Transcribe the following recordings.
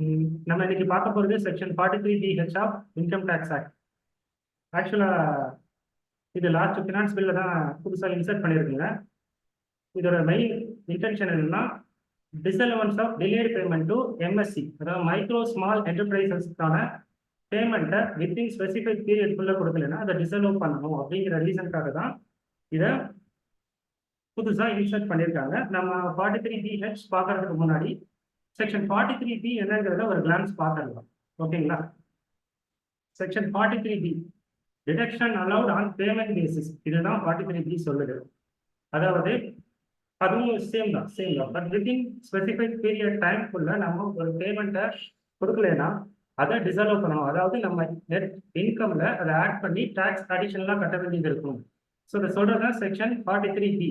நம்ம இன்னைக்கு பார்க்க போகிறது section 43BH of income tax act. ஆக்சுவலாக இது லாஸ்ட் ஃபினான்ஸ் பில்ல தான் புதுசாக இன்சர்ட் பண்ணியிருக்குங்க. இதோட மெயின் இன்டென்ஷன் என்னன்னா, disallowance of delayed payment to MSC, அதாவது மைக்ரோ ஸ்மால் என்டர்பிரைசஸ்க்கான பேமெண்ட்டை வித்தின் ஸ்பெசிஃபைக் பீரியட்குள்ளே கொடுக்கலன்னா அதை டிஸ்அலவ் பண்ணணும் அப்படிங்கிற ரீசனுக்காக தான் இதை புதுசாக இன்சர்ட் பண்ணியிருக்காங்க. நம்ம 43BH பார்க்கறதுக்கு முன்னாடி செக்ஷன் 43B என்னங்கிறத ஒரு கிளான்ஸ் பார்த்துடலாம். ஓகேங்களா? Section 43B deduction allowed on payment basis, இதுதான் 43B சொல்லுது. அதாவது அதுவும் சேம் தான் பட் வித்தின் ஸ்பெசிஃபைக் பீரியட் டைம்குள்ள நம்ம ஒரு பேமெண்ட்டை கொடுக்கலன்னா அதை டிசல்வ் பண்ணணும். அதாவது நம்ம நெட் இன்கம்ல அதை ஆட் பண்ணி டாக்ஸ் அடிஷனலாக கட்ட வேண்டியது இருக்கும். ஸோ இதை சொல்றது செக்ஷன் 43B.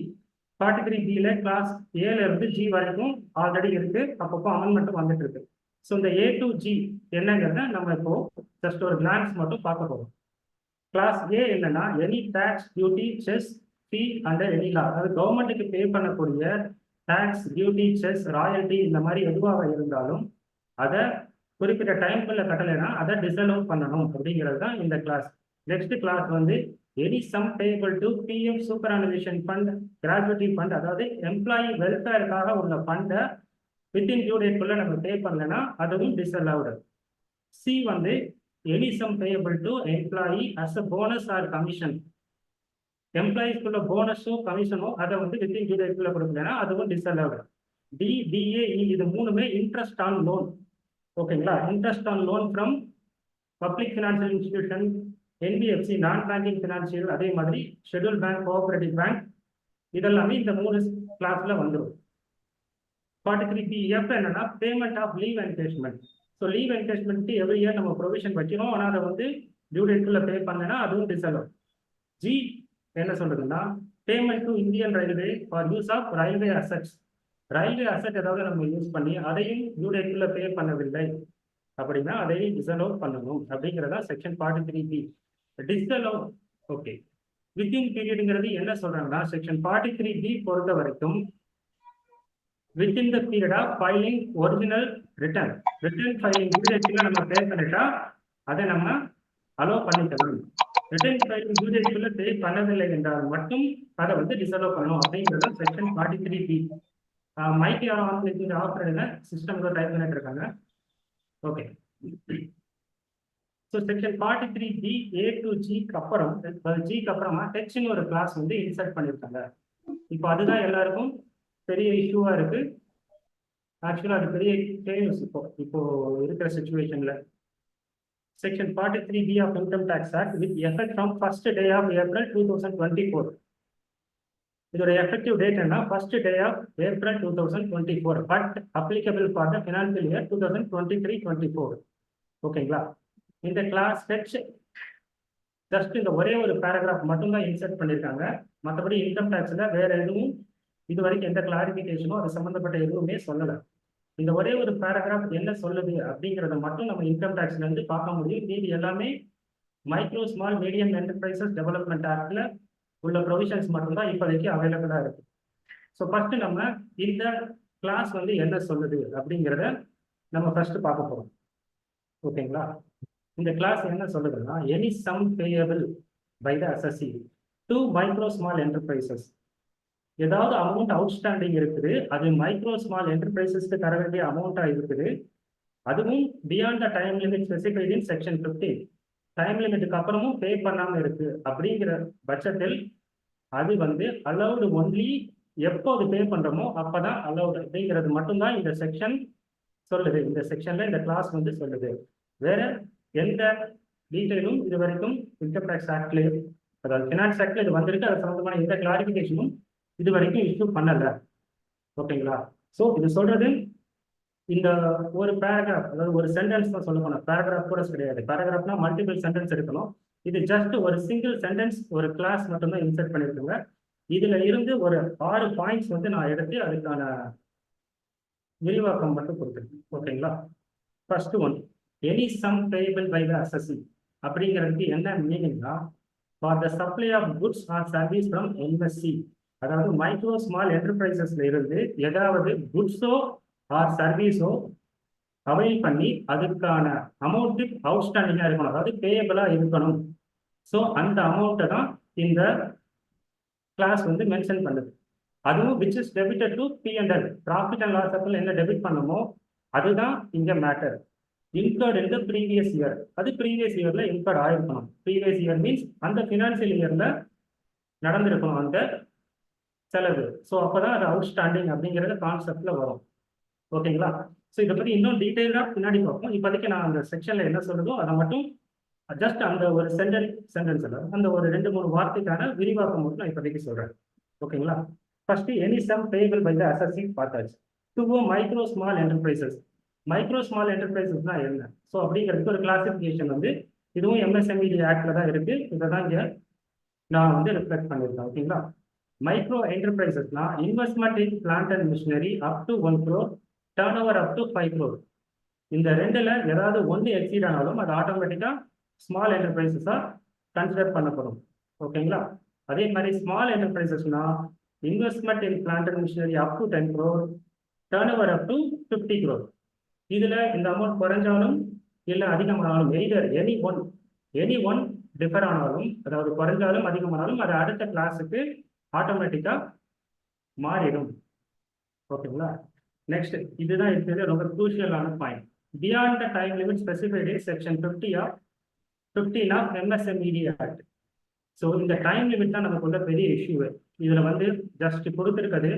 43Bல கிளாஸ் ஏல இருந்து G வரைக்கும் ஆல்ரெடி இருக்கு, அப்பப்போ அமெண்ட்மெண்ட்டும் வந்துட்டு இருக்கு. ஸோ இந்த A to G என்னங்கிறத நம்ம இப்போ ஜஸ்ட் ஒரு கிளான்ஸ் மட்டும் பார்க்க போறோம். கிளாஸ் ஏ என்னன்னா, எனி டாக்ஸ், டியூட்டி, செஸ், ஃபீ அண்டர் எனி லா, அதாவது கவர்மெண்ட்டுக்கு பே பண்ணக்கூடிய டாக்ஸ், டியூட்டி, செஸ், ராயல்ட்டி இந்த மாதிரி எதுவாக இருந்தாலும் அதை குறிப்பிட்ட டைம்குள்ள கட்டலைன்னா அதை டிசல்வ் பண்ணணும் அப்படிங்கிறது தான் இந்த கிளாஸ். நெக்ஸ்ட் கிளாஸ் வந்து any sum payable to PF superannuation fund, gratuity fund, அதாவது எம்ப்ளாயி வெல்ஃபேருக்காக உள்ள ஃபண்டை வித்தின் டியூ டேட்குள்ள நம்ம பே பண்ணலைன்னா அதுவும் டிஸ்அலவுடு. சி வந்து any sum payable to employee as a bonus or commission, எம்ப்ளாயிஸ்க்குள்ள போனஸோ கமிஷனோ அதை வந்து வித்தின் டியூ டேட்குள்ள கொடுக்கலன்னா அதுவும் டிஸ்அலவுடு. டி, DA, E இது மூணுமே இன்ட்ரெஸ்ட் ஆன் லோன். ஓகேங்களா? Interest on loan from public financial institution, NBFC நான் பேங்கிங் ஃபினான்சியல், அதே மாதிரி ஷெட்யூல் பேங்க், கோஆபரேட்டிவ் பேங்க், இதெல்லாமே இந்த மூணு கிளாஸ்ல வந்துடும். 43BF என்னன்னா payment of leave encashment. So leave encashment every year நம்ம ப்ரொவிஷன் வைக்கிறோம், ஆனால் அதை வந்து டியூ டேட்குள்ள பே பண்ணனா அதுவும் டிசல்வ். G என்ன சொல்றதுன்னா, payment to Indian railway for use of railway assets, railway asset ஏதாவது நம்ம யூஸ் பண்ணி அதையும் டியூ டேட்குள்ள பே பண்ணவில்லை அப்படின்னா அதையும் டிசல்வ் பண்ணணும் அப்படிங்கிறதா section 43B. Disallow okay within பீரியடுங்கிறது என்ன சொல்றாங்கன்னா, செக்ஷன் 43B பொறுத்த வரைக்கும் within the period of filing original return filing due டேட்குள்ள நம்ம பே பண்ணிட்டா அதை நம்ம அலோவ் பண்ணிக்கலாம். ரிட்டர்ன் ஃபைலிங் டியூ டேட்குள்ள பே பண்ணவில்லை என்றால் மட்டும் அதை வந்து டிசல்வ் பண்ணணும் அப்படிங்கிறது section 43B. Mic on offer என்ன சிஸ்டம் டைப் பண்ணிட்டு இருக்காங்க. Okay, so section 43B A to Gக்கு அப்புறம், Gக்கு அப்புறமா டெக்ஸ்ட்னு ஒரு கிளாஸ் வந்து இன்சர்ட் பண்ணியிருக்காங்க. இப்போ அதுதான் எல்லாருக்கும் பெரிய இஷ்யூவா இருக்கு. ஆக்சுவலா அது பெரிய கேஸ் இப்போ இருக்கிற சிச்சுவேஷன்ல. Section 43B of income tax act with effect from first day of April 2024. இதோட எஃபெக்டிவ் டேட் என்ன, first day of April 2024, but applicable for the financial year 2023-24. ஓகேங்களா? இந்த கிளாஸ் டெக்ஸ்ட் ஜஸ்ட் இந்த ஒரே ஒரு பேராகிராஃப் மட்டும்தான் இன்சர்ட் பண்ணியிருக்காங்க. மற்றபடி இன்கம் டேக்ஸ்ல வேற எதுவும் இது வரைக்கும் எந்த கிளாரிபிகேஷனோ அது சம்மந்தப்பட்ட எதுவுமே சொல்லலை. இந்த ஒரே ஒரு பேராகிராஃப் என்ன சொல்லுது அப்படிங்கிறத மட்டும் நம்ம இன்கம் டேக்ஸ்ல இருந்து பார்க்க முடியும். இது எல்லாமே micro small medium enterprises development ஆக்ட்ல உள்ள ப்ரொவிஷன்ஸ் மட்டும்தான் இப்போதைக்கு அவைலபிளா இருக்கு. ஸோ ஃபர்ஸ்ட் நம்ம இந்த கிளாஸ் வந்து என்ன சொல்லுது அப்படிங்கிறத நம்ம ஃபர்ஸ்ட் பார்க்க போறோம். ஓகேங்களா? இந்த கிளாஸ் என்ன சொல்லுதுன்னா, any sum payable by the assessee to micro small enterprises, ஏதாவது அமௌண்ட் அவுட்ஸ்டாண்டிங் இருக்குது, அது மைக்ரோ ஸ்மால் என்டர்பிரைசஸ்க்கு தர வேண்டிய அமௌண்ட்டா இருக்குது, அதுவும் beyond the time limit specified in section 15, time லிமிட்டுக்கு அப்புறமும் பே பண்ணாம இருக்கு அப்படிங்கிற பட்சத்தில் அது வந்து அலௌடு ஒன்லி எப்போது பே பண்றோமோ அப்பதான் அலௌடு அப்படிங்கிறது மட்டும்தான் இந்த செக்ஷன் சொல்லுது. இந்த செக்ஷன்ல இந்த கிளாஸ் வந்து சொல்லுது. வேற எந்த டீட்டெயிலும் இது வரைக்கும் இன்கம் டேக்ஸ் ஆக்ட்ல, அதாவது ஃபினான்ஸ் ஆக்ட்ல இது வந்திருக்கு, அது சம்பந்தமான எந்த கிளாரிபிகேஷனும் இது வரைக்கும் இஷ்யூ பண்ணல. ஓகேங்களா? ஸோ இது சொல்றது இந்த ஒரு பேராகிராஃப், அதாவது ஒரு சென்டென்ஸ் தான் சொல்ல போனோம், பேராகிராஃப் கூட கிடையாது. பேராகிராஃப்னா மல்டிபிள் சென்டென்ஸ் இருக்கணும். இது ஜஸ்ட் ஒரு சிங்கிள் சென்டென்ஸ், ஒரு கிளாஸ் மட்டும்தான் இன்சர்ட் பண்ணிருக்காங்க. இதுல இருந்து ஒரு 6 பாயிண்ட்ஸ் வந்து நான் எடுத்து அதுக்கான விரிவாக்கம் மட்டும் கொடுத்துருக்கேன். ஓகேங்களா? First one, any sum payable by the assessee அப்படிங்கிறதுக்கு என்ன மீனிங்னா, for the supply of goods or service from MSC, அதாவது மைக்ரோ ஸ்மால் என்டர்பிரைசஸ்ல இருந்து ஏதாவது குட்ஸோ ஆர் சர்வீஸோ அவைல் பண்ணி அதுக்கான அமௌண்ட் அவுட்ஸ்டாண்டிங்கா இருக்கணும், அதாவது பேயபிளா இருக்கணும். ஸோ அந்த அமௌண்ட்டை தான் இந்த கிளாஸ் வந்து மென்ஷன் பண்ணுது. அதுவும் which is debited to P&L, profit and loss அக்கௌண்ட்ல என்ன டெபிட் பண்ணணுமோ அதுதான் இங்க மேட்டர். இன்கர்ட் இந்த ப்ரீவியஸ் இயர், அது ப்ரீவியஸ் இயர்ல இன்கர்ட் ஆயிருக்கணும். ப்ரீவியஸ் இயர் மீன்ஸ் அந்த ஃபினான்சியல் இயர்ல நடந்திருக்கணும் அந்த செலவு. ஸோ அப்பதான் அது அவுட்ஸ்டாண்டிங் அப்படிங்கிறது கான்செப்ட்ல வரும். ஓகேங்களா? ஸோ இதை பத்தி இன்னும் டீட்டெயிலாக பின்னாடி பார்ப்போம். இப்போதைக்கு நான் அந்த செக்ஷன்ல என்ன சொல்றதோ அதை மட்டும் ஜஸ்ட் அந்த ஒரு சென்டென்ஸ் அந்த ஒரு 2-3 வார்த்தைக்கான விரிவாக்கம் மட்டும் நான் இப்போதைக்கு சொல்றேன். ஓகேங்களா? First any sum payable by the assessee பார்த்தாச்சு. To micro small enterprises. Micro small என்டர்பிரைசஸ்னா என்ன? ஸோ அப்படிங்கிறதுக்கு ஒரு கிளாசிஃபிகேஷன் வந்து இதுவும் MSME ஆக்ட்ல தான் இருக்கு. இதை தான் இங்க நான் வந்து ரிஃப்ளெக்ட் பண்ணியிருக்கேன். ஓகேங்களா? மைக்ரோ என்டர்பிரைசஸ்னா investment in plant and machinery up to 1 crore, turnover up to 5 crore. இந்த ரெண்டுல ஏதாவது ஒன்று எக்ஸீட் ஆனாலும் அது ஆட்டோமேட்டிக்கா ஸ்மால் என்டர்பிரைசஸா கன்சிடர் பண்ணப்படும். ஓகேங்களா? அதே மாதிரி ஸ்மால் என்டர்பிரைசஸ்னா investment in plant and machinery up to 10 crore, turnover up to 50 crore. இதுல இந்த அமௌண்ட் குறைஞ்சாலும் இல்லை அதிகமானாலும் எய்தர் எனி ஒன் டிஃபர் ஆனாலும், அதாவது குறைஞ்சாலும் அதிகமானாலும் அது அடுத்த கிளாஸுக்கு ஆட்டோமேட்டிக்கா மாறிடும். ஓகேங்களா? நெக்ஸ்ட் இதுதான் இருக்கிறது ரொம்ப குரூஷியலான point. Beyond the time limit specified in section 15 of MSME act. So இந்த டைம் லிமிட் தான் நமக்கு உள்ள பெரிய இஷ்யூ. இதுல வந்து ஜஸ்ட் கொடுத்துருக்கிறது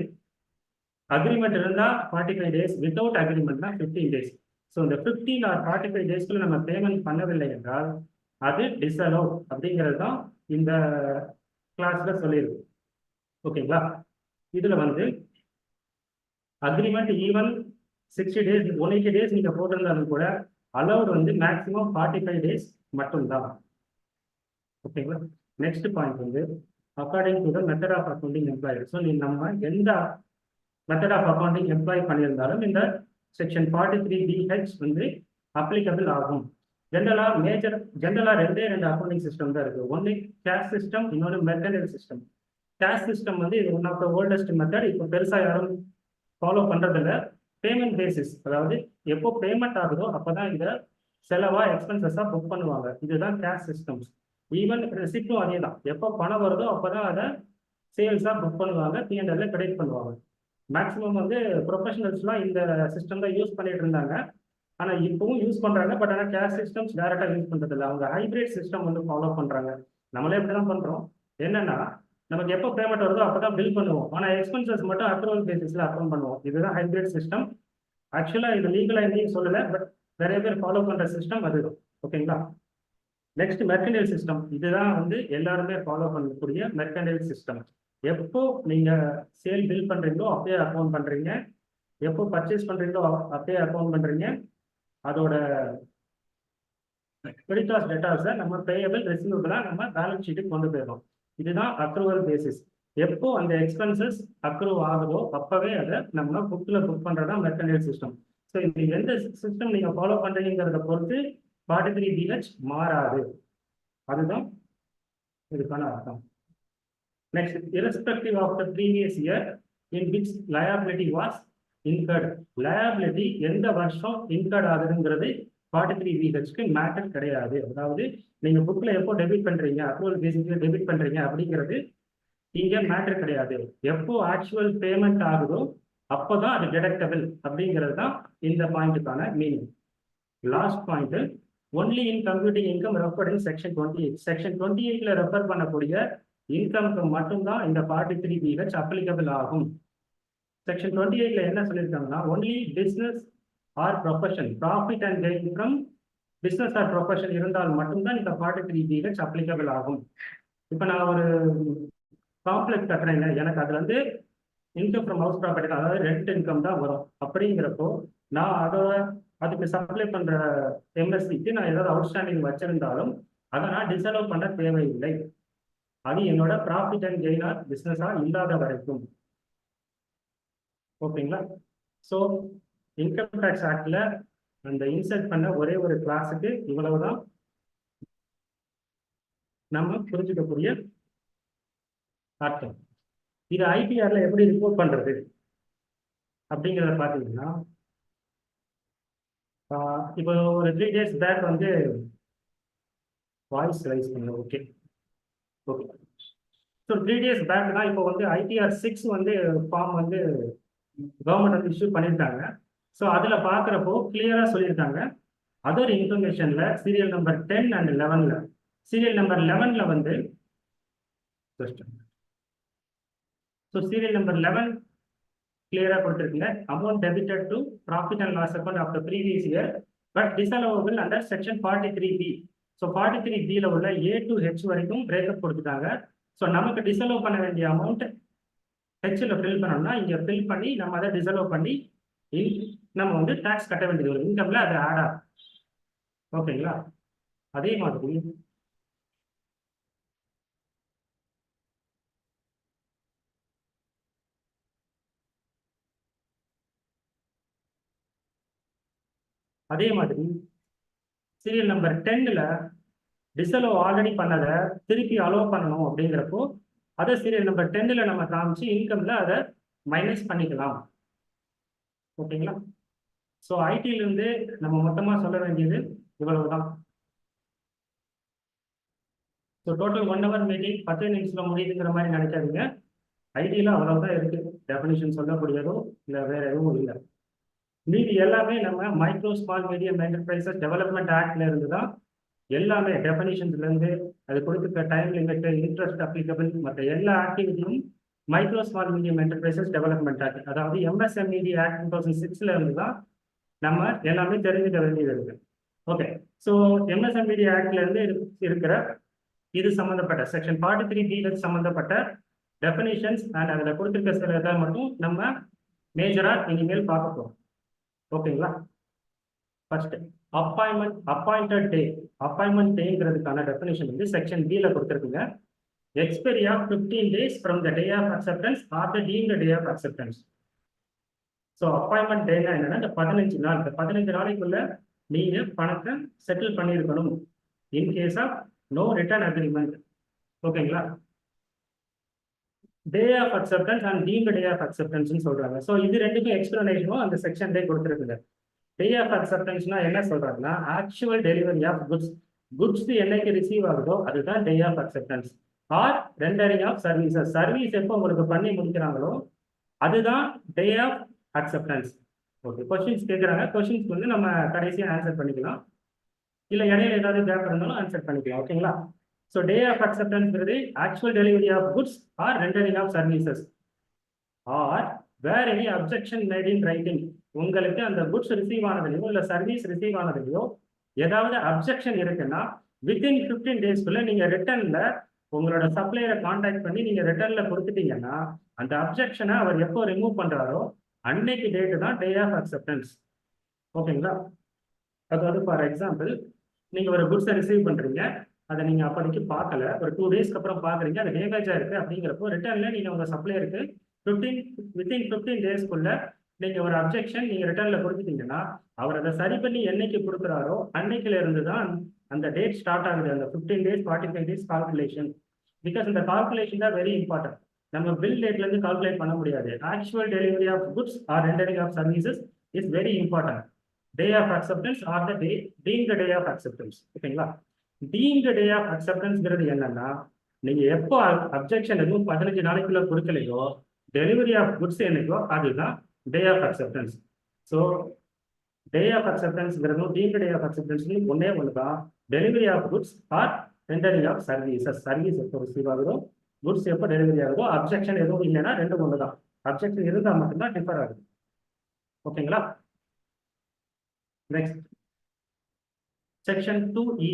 அக்ரிமெண்ட் இருந்தா 45 days, வித்தவுட் அக்ரிமெண்ட்னா 15 days. ஸோ இந்த 15 or 45 daysக்குள்ள நம்ம பேமெண்ட் பண்ணவில்லை என்றால் அது டிஸ்அலோவ் அப்படிங்கிறது தான் இந்த கிளாஸ்ல சொல்லியிருக்கு. ஓகேங்களா? இதுல வந்து அக்ரிமெண்ட் ஈவன் 60 days 180 days நீங்க போட்டிருந்தாலும் கூட அலௌட் வந்து மேக்ஸிமம் 45 days மட்டும்தான். ஓகேங்களா? நெக்ஸ்ட் பாயிண்ட் வந்து according to the method of accounting employed. So நம்ம எந்த மெத்தட் ஆஃப் அக்கௌண்டிங் எம்ப்ளாய் பண்ணியிருந்தாலும் இந்த செக்ஷன் 43BH வந்து அப்ளிகபிள் ஆகும். ஜென்ரலா ரெண்டே அக்கௌண்டிங் சிஸ்டம் தான் இருக்கு. ஒன்னு கேஷ் சிஸ்டம், இன்னொன்று மெர்கன்டைல் சிஸ்டம். கேஷ் சிஸ்டம் வந்து இது one of the oldest method. இப்போ பெருசா யாரும் ஃபாலோ பண்றதில்ல. பேமெண்ட் பேசிஸ், அதாவது எப்போ பேமெண்ட் ஆகுதோ அப்பதான் இதை செலவா எக்ஸ்பென்சஸா புக் பண்ணுவாங்க. இதுதான் கேஷ் சிஸ்டம்ஸ். ஈவன் ரெசிப்டும் அதே தான். எப்போ பணம் வருதோ அப்பதான் அதை சேல்ஸா புக் பண்ணுவாங்க, P&L கிரெடிட் பண்ணுவாங்க. மேக்ஸிமம் வந்து ப்ரொஃபஷனல்ஸ்லாம் இந்த சிஸ்டம் தான் யூஸ் பண்ணிட்டு இருந்தாங்க. ஆனா இப்பவும் யூஸ் பண்றாங்க. பட் ஆனால் கேஷ் சிஸ்டம்ஸ் டைரக்டா யூஸ் பண்றது இல்லை. அவங்க ஹைபிரிட் சிஸ்டம் வந்து ஃபாலோ பண்றாங்க. நம்மளே இப்படிதான் பண்றோம். என்னன்னா நமக்கு எப்போ பேமெண்ட் வருதோ அப்பதான் பில் பண்ணுவோம். ஆனா எக்ஸ்பென்சஸ் மட்டும் அக்ரூவல் பேசிஸ்ல அக்கௌண்ட் பண்ணுவோம். இதுதான் ஹைபிரிட் சிஸ்டம். ஆக்சுவலா இது லீகலா எங்கேயும் சொல்லல, பட் நிறைய பேர் ஃபாலோ பண்ற சிஸ்டம் அது. ஓகேங்களா? Next mercantile system. இதுதான் வந்து எல்லாருமே ஃபாலோ பண்ணக்கூடிய மெர்கன்டைல் சிஸ்டம். எப்போ நீங்க சேல் பில் பண்றீங்களோ அப்பயே அக்கௌண்ட் பண்றீங்க, எப்போ பர்ச்சேஸ் பண்றீங்களோ அப்பயே அக்கௌண்ட் பண்றீங்க. அதோட கிரெடிட்டார்ஸ் டேட்டாஸை நம்ம பேயபிள் ரிசீவபிளா நம்ம பேலன்ஸ் ஷீட்டுக்கு கொண்டு போயிடும். இதுதான் அக்ரூவல் பேசிஸ். எப்போ அந்த எக்ஸ்பென்சஸ் அக்ரூவ் ஆகுதோ அப்பவே அதை நம்ம புக்ல புக் பண்றதா மெர்கன்டைல் சிஸ்டம். ஸோ இந்த எந்த சிஸ்டம் நீங்க ஃபாலோ பண்றீங்கிறத பொறுத்து 43BH மாறாது. அதுதான் இதுக்கான அர்த்தம். Next, irrespective of the previous year in which liability was incurred. Liability எந்த வருஷம் incurred ஆகுதுங்கிறது 43BHக்கு மேட்டர் கிடையாது. அதாவது நீங்க புக்ல எப்போ டெபிட் பண்றீங்க, அக்ரூவல் பேசிஸ்ல டெபிட் பண்றீங்க அப்படிங்கிறது இங்க மேட்டர் கிடையாது. எப்போ ஆக்சுவல் பேமெண்ட் ஆகுதோ அப்போதான் அது டிடக்டபிள் அப்படிங்கிறது தான் இந்த பாயிண்ட்டுக்கான meaning. Last point, only in computing income referred in section 28. Section 28ல ரெஃபர் பண்ணக்கூடிய இன்கம்க்கு மட்டும்தான் இந்த 43BH அப்ளிகபிள் ஆகும். செக்ஷன் 28ல என்ன சொல்லியிருக்காங்கன்னா, only business R profession, profit and gain from business R profession இருந்தால் மட்டும்தான் இந்த 43BH அப்ளிகபிள் ஆகும். இப்போ நான் ஒரு காம்ப்ளெக்ஸ் கட்டுறேங்க, எனக்கு அதுல வந்து இன்கம் ஃப்ரம் ஹவுஸ் ப்ராப்பர்ட்டி தான், அதாவது ரெண்ட் இன்கம் தான் வரும். அப்படிங்கிறப்போ நான் அதுக்கு சப்ளை பண்ற MSCக்கு நான் ஏதாவது அவுட்ஸ்டாண்டிங் வச்சிருந்தாலும் அதை நான் டிஸ்அலோவ் பண்ண தேவையில்லை. அது என்னோட ப்ராஃபிட் அண்ட் கெயின் ஆர் பிசினஸா இல்லாத வரைக்கும். ஓகேங்களா? ஸோ இன்கம் டேக்ஸ் ஆக்ட்ல அந்த இன்சர்ட் பண்ண ஒரே ஒரு கிளாஸுக்கு இவ்வளவுதான் நம்ம புரிஞ்சுக்கக்கூடிய அர்த்தம். இது ITRல எப்படி ரிப்போர்ட் பண்றது அப்படிங்கிறத பார்த்தீங்கன்னா, இப்போ ஒரு 3 days பேக் வந்து வாய்ஸ் ரைஸ் பண்ணுங்க. Okay okay. So 3 days back தான் இப்போ வந்து ITR 6 வந்து ஃபார்ம் வந்து கவர்மெண்ட் வந்து இஷ்யூ பண்ணியிருக்காங்க. ஸோ அதில் பார்க்குறப்போ கிளியராக சொல்லியிருக்காங்க. அதர் இன்ஃபர்மேஷனில் சீரியல் நம்பர் 10 அண்ட் 11ல் சீரியல் நம்பர் 11ல் வந்து ஸோ சீரியல் நம்பர் 11 கிளியராக கொடுத்துருக்குங்க. Amount debited to profit and loss account of the previous year but disallowable under section 43B. So 43Bல உள்ள A to H வரைக்கும் பிரேக்கப் கொடுத்துட்டாங்க. ஸோ நமக்கு டிசலவ் பண்ண வேண்டிய அமௌண்ட் ஹெச்சில் ஃபில் பண்ணோம்னா இங்கே ஃபில் பண்ணி நம்ம அதை டிசலவ் பண்ணி நம்ம வந்து டேக்ஸ் கட்ட வேண்டியது வரும். இன்கம்ல அது ஆட் ஆகும். ஓகேங்களா? அதே மாதிரி சீரியல் நம்பர் 10ல் டிசலவ் ஆல்ரெடி பண்ணதை திருப்பி அலோவ் பண்ணணும் அப்படிங்கிறப்போ அதை சீரியல் நம்பர் 10ல் நம்ம காமிச்சு இன்கம்ல அதை மைனஸ் பண்ணிக்கலாம். ஓகேங்களா? ஸோ ஐடியிலிருந்து நம்ம மொத்தமாக சொல்ல வேண்டியது இவ்வளவுதான். ஸோ டோட்டல் 1 hour மீட்டிங் 10 நிமிஷத்தில் முடியுதுங்கிற மாதிரி நினைக்காதீங்க. ஐடியில் அவ்வளவுதான் இருக்கு. டெஃபினிஷன் சொல்லக்கூடியதோ இல்லை வேற எதுவும் இல்லை. மீதி எல்லாமே நம்ம micro small medium enterprises development ஆக்ட்ல இருந்து தான் எல்லாமே டெஃபினிஷன்ஸ்ல இருந்து அது கொடுத்துருக்க டைம் லிமிட், இன்ட்ரெஸ்ட் அப்ளிகபிள் மற்ற எல்லா ஆக்டிவிட்டியும் micro small medium enterprises development act, அதாவது MSMED ஆக்ட் 2006ல இருந்து தான் நம்ம எல்லாமே தெரிஞ்சுக்க வேண்டியது இருக்கு. ஓகே. ஸோ MSMED ஆக்ட்ல இருந்து இருக்கிற இது சம்பந்தப்பட்ட செக்ஷன் 43B சம்பந்தப்பட்ட டெஃபினிஷன்ஸ் அண்ட் அதில் கொடுத்துருக்க சில இதை மட்டும் நம்ம மேஜரா இனிமேல் பார்க்க போறோம். ஓகேங்களா? First appointed day. அப்பாயின்மெண்ட் டேங்கிறதுக்கான டெஃபினிஷன் வந்து செக்ஷன் B ல கொடுத்துருக்குங்க. Expiry of 15 days from the day of acceptance or the deemed day of acceptance. ஸோ அப்பாயின்மெண்ட் டேனா என்னன்னா இந்த 15 நாள், இந்த 15 நாளைக்குள்ள நீங்க பணத்தை செட்டில் பண்ணியிருக்கணும் in case of no return agreement. ஓகேங்களா? Day of acceptance and deemed day of அக்செப்டன்ஸ்னு சொல்றாங்க. ஸோ இது ரெண்டுக்கும் எக்ஸ்பிளனேஷனும் அந்த செக்ஷன் டே கொடுத்துருக்குங்க. டே ஆஃப் அக்செப்டன்ஸ்னா என்ன சொல்றாங்கன்னா ஆக்சுவல் டெலிவரி ஆஃப் குட்ஸ் என்னைக்கு ரிசீவ் ஆகுதோ அதுதான் day of acceptance. Or rendering of services, service எப்போ உங்களுக்கு பண்ணி முடிக்கிறாங்களோ அதுதான் day of acceptance. Okay. Questions கேட்குறாங்க. கொஸ்டின்ஸ்க்கு வந்து நம்ம கடைசியாக ஆன்சர் பண்ணிக்கலாம், இல்லை இடையில ஏதாவது கேப் இருந்தாலும் ஆன்சர் பண்ணிக்கலாம். ஓகேங்களா? ஸோ டே ஆஃப் அக்செப்டன்ஸ்ங்கிறது actual delivery of goods or rendering of services or where any objection made in writing. உங்களுக்கு அந்த குட்ஸ் ரிசீவ் ஆனதுலையோ இல்லை சர்வீஸ் ரிசீவ் ஆனதுலையோ ஏதாவது அப்ஜெக்ஷன் இருக்குன்னா வித்தின் 15 daysக்குள்ள நீங்க ரிட்டர்ன்ல உங்களோட சப்ளையரை கான்டாக்ட் பண்ணி நீங்க ரிட்டர்ன்ல கொடுத்துட்டீங்கன்னா அந்த அப்ஜெக்ஷனை அவர் எப்போ ரிமூவ் பண்றாரோ அன்னைக்கு டேட்டு தான் டே ஆஃப் அக்செப்டன்ஸ். ஓகேங்களா? அதாவது ஃபார் எக்ஸாம்பிள் நீங்க ஒரு குட்ஸை ரிசீவ் பண்றீங்க, அதை நீங்க அப்போதைக்கு பார்க்கல, ஒரு 2 daysக்கு அப்புறம் பாக்குறீங்க அது டேமேஜா இருக்கு அப்படிங்கிறப்போ ரிட்டர்ன்ல நீங்க உங்க சப்ளையருக்கு வித்தின் 15 daysக்குள்ள நீங்க ஒரு அப்ஜெக்ஷன் நீங்க ரிட்டர்ன்ல கொடுத்துட்டீங்கன்னா அவர் அதை சரி பண்ணி என்னைக்கு கொடுக்குறாரோ அன்னைக்குல இருந்து தான் அந்த டேட் ஸ்டார்ட் ஆகுது, அந்த 15 days 45 days கால்குலேஷன். பிகாஸ் இந்த கால்குலேஷன் தான் வெரி இம்பார்ட்டன்ட். நம்ம பில் டேட்ல இருந்து கால்குலேட் பண்ண முடியாது. Actual delivery of goods or rendering of services is very important. Day of acceptance or the day deemed day of acceptance. ஓகேங்களா? டீம்டு டே ஆஃப் அக்செப்டன்ஸ்ங்கிறது என்னன்னா நீங்க எப்போ அப்ஜெக்ஷன் எதுவும் 15 நாளைக்குள்ள கொடுக்கலையோ டெலிவரி ஆஃப் குட்ஸ் என்னைக்கோ அதுதான் day of acceptance. So day of அக்செப்டன்ஸ்ங்கிறதும் டீம்டு டே ஆஃப் அக்செப்டன்ஸ்லையும் ஒன்னே ஒன்று தான். Delivery of goods or rendering of services. Service எப்போ ரிசீவ் ஆகுதோ குட்ஸ் எப்போ டெலிவரி ஆகுதோ அப்ஜெக்ஷன் எதுவும் இல்லைன்னா ரெண்டும் ஒன்று தான். அப்ஜெக்ஷன் இருந்தால் மட்டும்தான் டிஃபர் ஆகுது. ஓகேங்களா? Next section 2E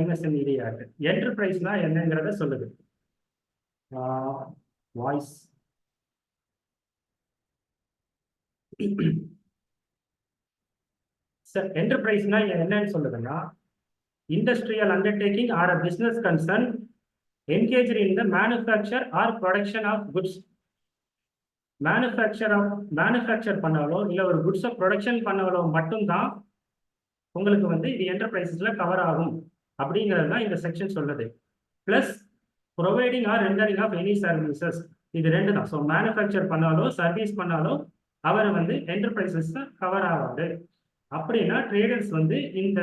MSMED act. என்டர்பிரைஸ்னா என்னங்கிறத சொல்லுது. வாய்ஸ் என்டர்பிரைஸ்னா என்னன்னு சொல்லுதுன்னா industrial undertaking or a business concern engaged in the manufacture or production of goods. Manufacture பண்ணாலோ இல்லை ஒரு குட்ஸை ப்ரொடக்ஷன் பண்ணாலோ மட்டும்தான் உங்களுக்கு வந்து இது என்டர்பிரைசஸ்ல கவர் ஆகும் அப்படிங்கிறது தான் இந்த செக்ஷன் சொல்லுது. Plus providing or rendering of any services, இது ரெண்டு தான். ஸோ மேனுஃபேக்சர் பண்ணாலோ சர்வீஸ் பண்ணாலோ அவர் வந்து என்டர்பிரைசஸ் கவர் ஆகாது. அப்படின்னா ட்ரேடர்ஸ் வந்து இந்த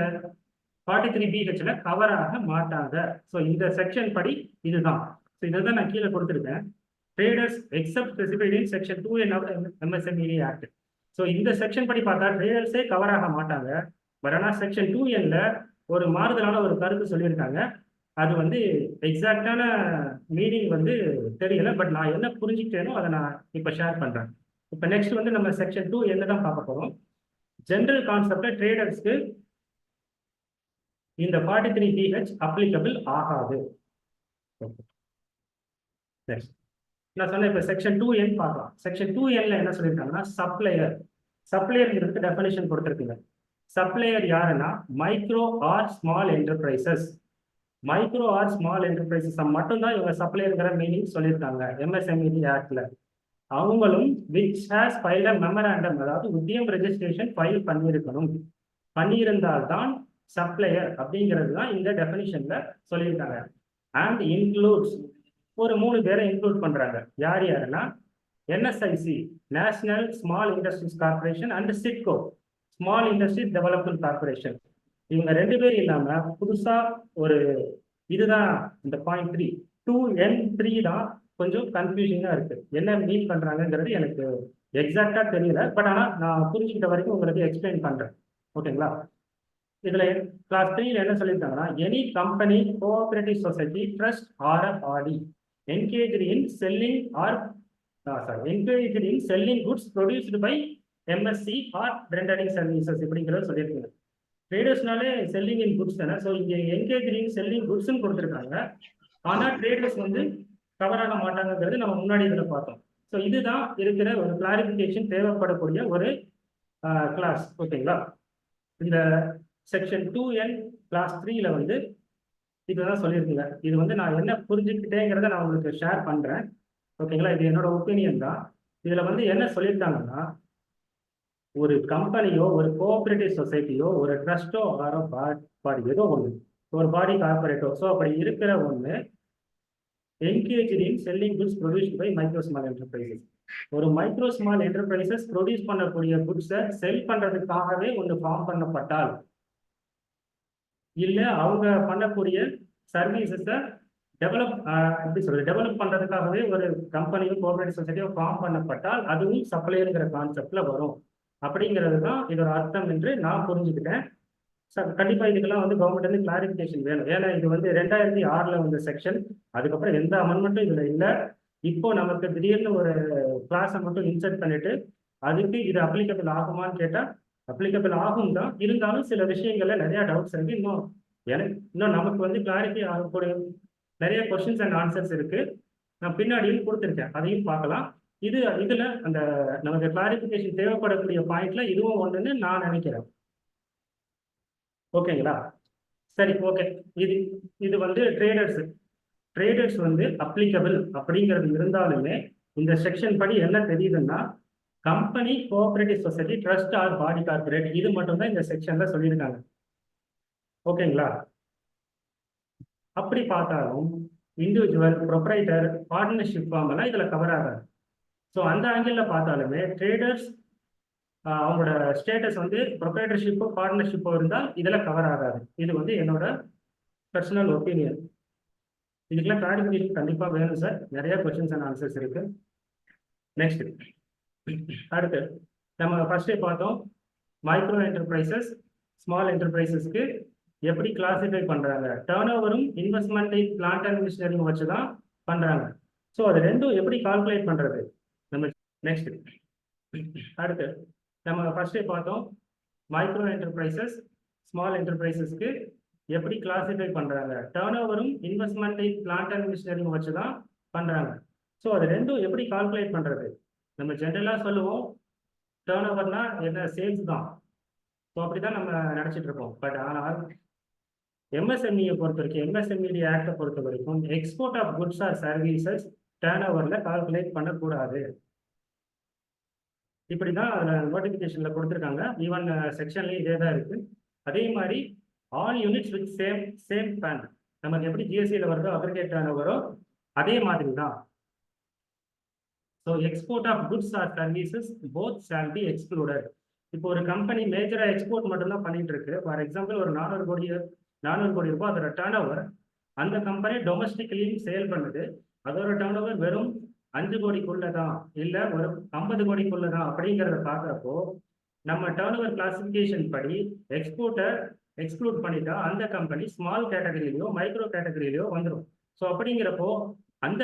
43BHல கவர் ஆக மாட்டாங்க. ஸோ இந்த செக்ஷன் படி இதுதான். ஸோ இதை தான் நான் கீழே கொடுத்துருக்கேன். Traders except specified in section 2N of MSME act. So இந்த செக்ஷன் படி பார்த்தா ட்ரேடர்ஸே கவர் ஆக மாட்டாங்க. பட் ஆனால் செக்ஷன் 2Nல ஒரு மாறுதலான ஒரு கருத்து சொல்லியிருக்காங்க. அது வந்து எக்ஸாக்டான மீனிங் வந்து தெரியல. பட் நான் என்ன புரிஞ்சுக்கிட்டேனோ அதை நான் இப்போ ஷேர் பண்ணுறேன். இப்போ நெக்ஸ்ட் வந்து நம்ம செக்ஷன் 2N தான் பார்க்க போகிறோம். ஜென்ரல் கான்செப்ட்ல ட்ரேடர்ஸ்க்கு இந்த 43BH அப்ளிகபிள் ஆகாது. நான் சொன்ன இப்போ செக்ஷன் 2N பார்க்கலாம். செக்ஷன் 2Nல என்ன சொல்லியிருக்காங்கன்னா சப்ளையர். சப்ளையர்ங்கிறதுக்கு டெஃபினிஷன் கொடுத்துருக்குங்க. சப்ளையர் யாருன்னா micro or small enterprises. Micro or small enterprises மட்டும்தான் இவங்க சப்ளையர்ங்கிற மீனிங் சொல்லியிருக்காங்க MSME ஆக்ட்ல. அவங்களும் which has filed a memorandum, அதாவது உத்தியம் ரெஜிஸ்ட்ரேஷன் ஃபைல் பண்ணியிருக்கணும். பண்ணியிருந்தால்தான் சப்ளையர் அப்படிங்கிறது தான் இந்த டெஃபினிஷன்ல சொல்லியிருக்காங்க. அண்ட் இன்க்ளூட்ஸ் ஒரு 3 பேரை இன்க்ளூட் பண்றாங்க. யார் யாருன்னா NSIC national small industries corporation and SIDCO small industries development corporation. இவங்க 2 பேர் இல்லாம புதுசா ஒரு இதுதான் இந்த பாயிண்ட் 3 2N3 தான் கொஞ்சம் கன்ஃபியூஷனா இருக்கு. என்ன மீன் பண்றாங்கிறது எனக்கு எக்ஸாக்டா தெரியல. பட் ஆனா நான் புரிஞ்சுக்கிட்ட வரைக்கும் உங்களுக்கு எக்ஸ்பிளைன் பண்றேன். ஓகேங்களா? இதுல கிளாஸ் 3ல என்ன சொல்லியிருக்காங்கன்னா any company cooperative society trust or a body engaged in selling goods produced by MSC or rendering services இப்படிங்கிறத சொல்லியிருக்காங்க. ட்ரேடர்ஸ்னாலே செல்லிங் இன் குட்ஸ் தானே. ஸோ இங்கே என்கேஜ் இன் செல்லிங் குட்ஸ்ன்னு கொடுத்துருக்காங்க. ஆனால் ட்ரேடர்ஸ் வந்து கவர் ஆக மாட்டாங்கிறது நம்ம முன்னாடி இதில் பார்த்தோம். ஸோ இதுதான் இருக்கிற ஒரு கிளாரிஃபிகேஷன் தேவைப்படக்கூடிய ஒரு கிளாஸ். ஓகேங்களா? இந்த செக்ஷன் 2N கிளாஸ் 3ல வந்து இதுதான் சொல்லியிருக்குங்க. இது வந்து நான் என்ன புரிஞ்சுக்கிட்டேங்கிறத நான் உங்களுக்கு ஷேர் பண்றேன். ஓகேங்களா? இது என்னோட ஒப்பீனியன் தான். இதுல வந்து என்ன சொல்லியிருக்காங்கன்னா ஒரு கம்பெனியோ ஒரு கோஆபரேட்டிவ் சொசைட்டியோ ஒரு ட்ரஸ்டோ ஆரோ பாடி ஏதோ ஒன்று ஒரு பாடி கார்பரேட்டோ ஸோ அப்படி இருக்கிற ஒன்று engage in selling goods produced by micro small enterprises. ஒரு மைக்ரோ ஸ்மால் என்டர்பிரைசஸ் ப்ரொடியூஸ் பண்ணக்கூடிய குட்ஸை செல் பண்றதுக்காகவே ஒன்று ஃபார்ம் பண்ணப்பட்டால், இல்ல அவங்க பண்ணக்கூடிய சர்வீசஸை டெவலப் பண்றதுக்காகவே ஒரு கம்பெனியோ கோஆபரேட்டிவ் சொசைட்டியோ ஃபார்ம் பண்ணப்பட்டால் அதுவும் சப்ளையர்ங்கிற கான்செப்ட்ல வரும். அப்படிங்கிறது தான் இதோட அர்த்தம் என்று நான் புரிஞ்சுக்கிட்டேன். கண்டிப்பா இதுக்கெல்லாம் வந்து கவர்மெண்ட் வந்து கிளாரிபிகேஷன் வேணும். ஏன்னா இது வந்து 2006ல வந்த செக்ஷன். அதுக்கப்புறம் எந்த அமெண்ட்மெண்ட்டும் இதுல இல்லை. இப்போ நமக்கு திடீர்னு ஒரு கிளாஸை மட்டும் இன்சர்ட் பண்ணிட்டு அதுக்கு இது அப்ளிகபிள் ஆகுமான்னு கேட்டா அப்ளிகபிள் ஆகும் தான். இருந்தாலும் சில விஷயங்கள்ல நிறைய டவுட்ஸ் இருக்கு. இன்னும் நமக்கு வந்து கிளாரிஃபை ஆகக்கூடிய நிறைய கொஸ்டின்ஸ் அண்ட் ஆன்சர்ஸ் இருக்கு. நான் பின்னாடியும் கொடுத்துருக்கேன், அதையும் பார்க்கலாம். இதுல அந்த நமக்கு கிளாரிஃபிகேஷன் தேவைப்படக்கூடிய பாயிண்ட்ல இதுவும் ஒண்ணுன்னு நான் நினைக்கிறேன். ஓகேங்களா? சரி, ஓகே. இது வந்து ட்ரேடர்ஸ் வந்து அப்ளிகபிள் அப்படிங்கிறது இருந்தாலுமே இந்த செக்ஷன் படி என்ன தெரியுதுன்னா company cooperative society trust or body corporate இது மட்டும் தான் இந்த செக்ஷன்ல சொல்லியிருக்காங்க. ஓகேங்களா? அப்படி பார்த்தாலும் இண்டிவிஜுவல் ப்ரொப்ரைட்டர் பார்ட்னர்ஷிப் ஃபார்ம் எல்லாம் இதுல கவர் ஆகாது. ஸோ அந்த ஆங்கிள் பார்த்தாலுமே ட்ரேடர்ஸ் அவங்களோட ஸ்டேட்டஸ் வந்து ப்ரொப்ரைட்டர்ஷிப்போ பார்ட்னர்ஷிப்போ இருந்தால் இதில் கவர் ஆகாது. இது வந்து என்னோட பர்சனல் ஒப்பீனியன். இதுக்கெல்லாம் கிளாரிஃபிகேஷன் கண்டிப்பாக வேணும் சார். நிறைய கொஸ்டின்ஸ் அண்ட் ஆன்சர்ஸ் இருக்கு. நெக்ஸ்ட் அடுத்து நம்ம ஃபர்ஸ்டே பார்த்தோம் மைக்ரோ என்டர்பிரைசஸ் ஸ்மால் என்டர்பிரைசஸ்க்கு எப்படி கிளாசிஃபை பண்றாங்க. டர்ன் ஓவரும் இன்வெஸ்ட்மெண்ட் பிளான்ட் அண்ட் மிஷினரியும் வச்சு தான் பண்றாங்க. ஸோ அது ரெண்டும் எப்படி கால்குலேட் பண்றது நம்ம நெக்ஸ்ட் அடுத்து நம்ம ஃபர்ஸ்டே பார்த்தோம் மைக்ரோ என்டர்பிரைசஸ் ஸ்மால் என்டர்பிரைசஸ்க்கு எப்படி கிளாசிஃபை பண்றாங்க. டர்ன் ஓவரும் இன்வெஸ்ட்மெண்ட் பிளான்ட் அண்ட் மிஷினரியும் வச்சு தான் பண்றாங்க. ஸோ அது ரெண்டும் எப்படி கால்குலேட் பண்றது. நம்ம ஜென்ரலா சொல்லுவோம் டர்ன் ஓவர்னா என்ன சேல்ஸ் தான். ஸோ அப்படிதான் நம்ம நினைச்சிட்டு இருக்கோம். பட் ஆனால் எம்எஸ்எம்இயை பொறுத்த வரைக்கும் MSME ஆக்டை பொறுத்த வரைக்கும் export of goods or services டர்ன் ஓவர்ல கால்குலேட் பண்ணக்கூடாது. இப்படிதான் அதுல நோட்டிபிகேஷன்ல கொடுத்துருக்காங்க. ஈவன் செக்ஷன்லயும் இதே தான் இருக்கு. அதே மாதிரி all units with same PAN நமக்கு எப்படி ஜிஎஸ்டியில் வருதோ அக்ரிகேட் டர்ன் ஓவரோ அதே மாதிரி தான். So export of goods or services both shall be excluded. இப்போ ஒரு கம்பெனி மேஜரா எக்ஸ்போர்ட் மட்டும்தான் பண்ணிட்டு இருக்கு. ஃபார் எக்ஸாம்பிள் ஒரு 400 கோடி ரூபாய் அதோட டர்ன் ஓவர். அந்த கம்பெனி டொமஸ்டிக்லி சேல் பண்ணுது. அதோட டர்ன் ஓவர் வெறும் 5 கோடிக்குள்ளதான் இல்ல ஒரு 50 கோடிக்குள்ளதான் அப்படிங்கிறத பாக்குறப்போ நம்ம டர்ன் ஓவர் கிளாசிபிகேஷன் படி எக்ஸ்போர்ட்டை எக்ஸ்க்ளூட் பண்ணிட்டா அந்த கம்பெனி ஸ்மால் கேட்டகரியிலையோ மைக்ரோ கேட்டகரியிலையோ வந்துடும். ஸோ அப்படிங்கிறப்போ அந்த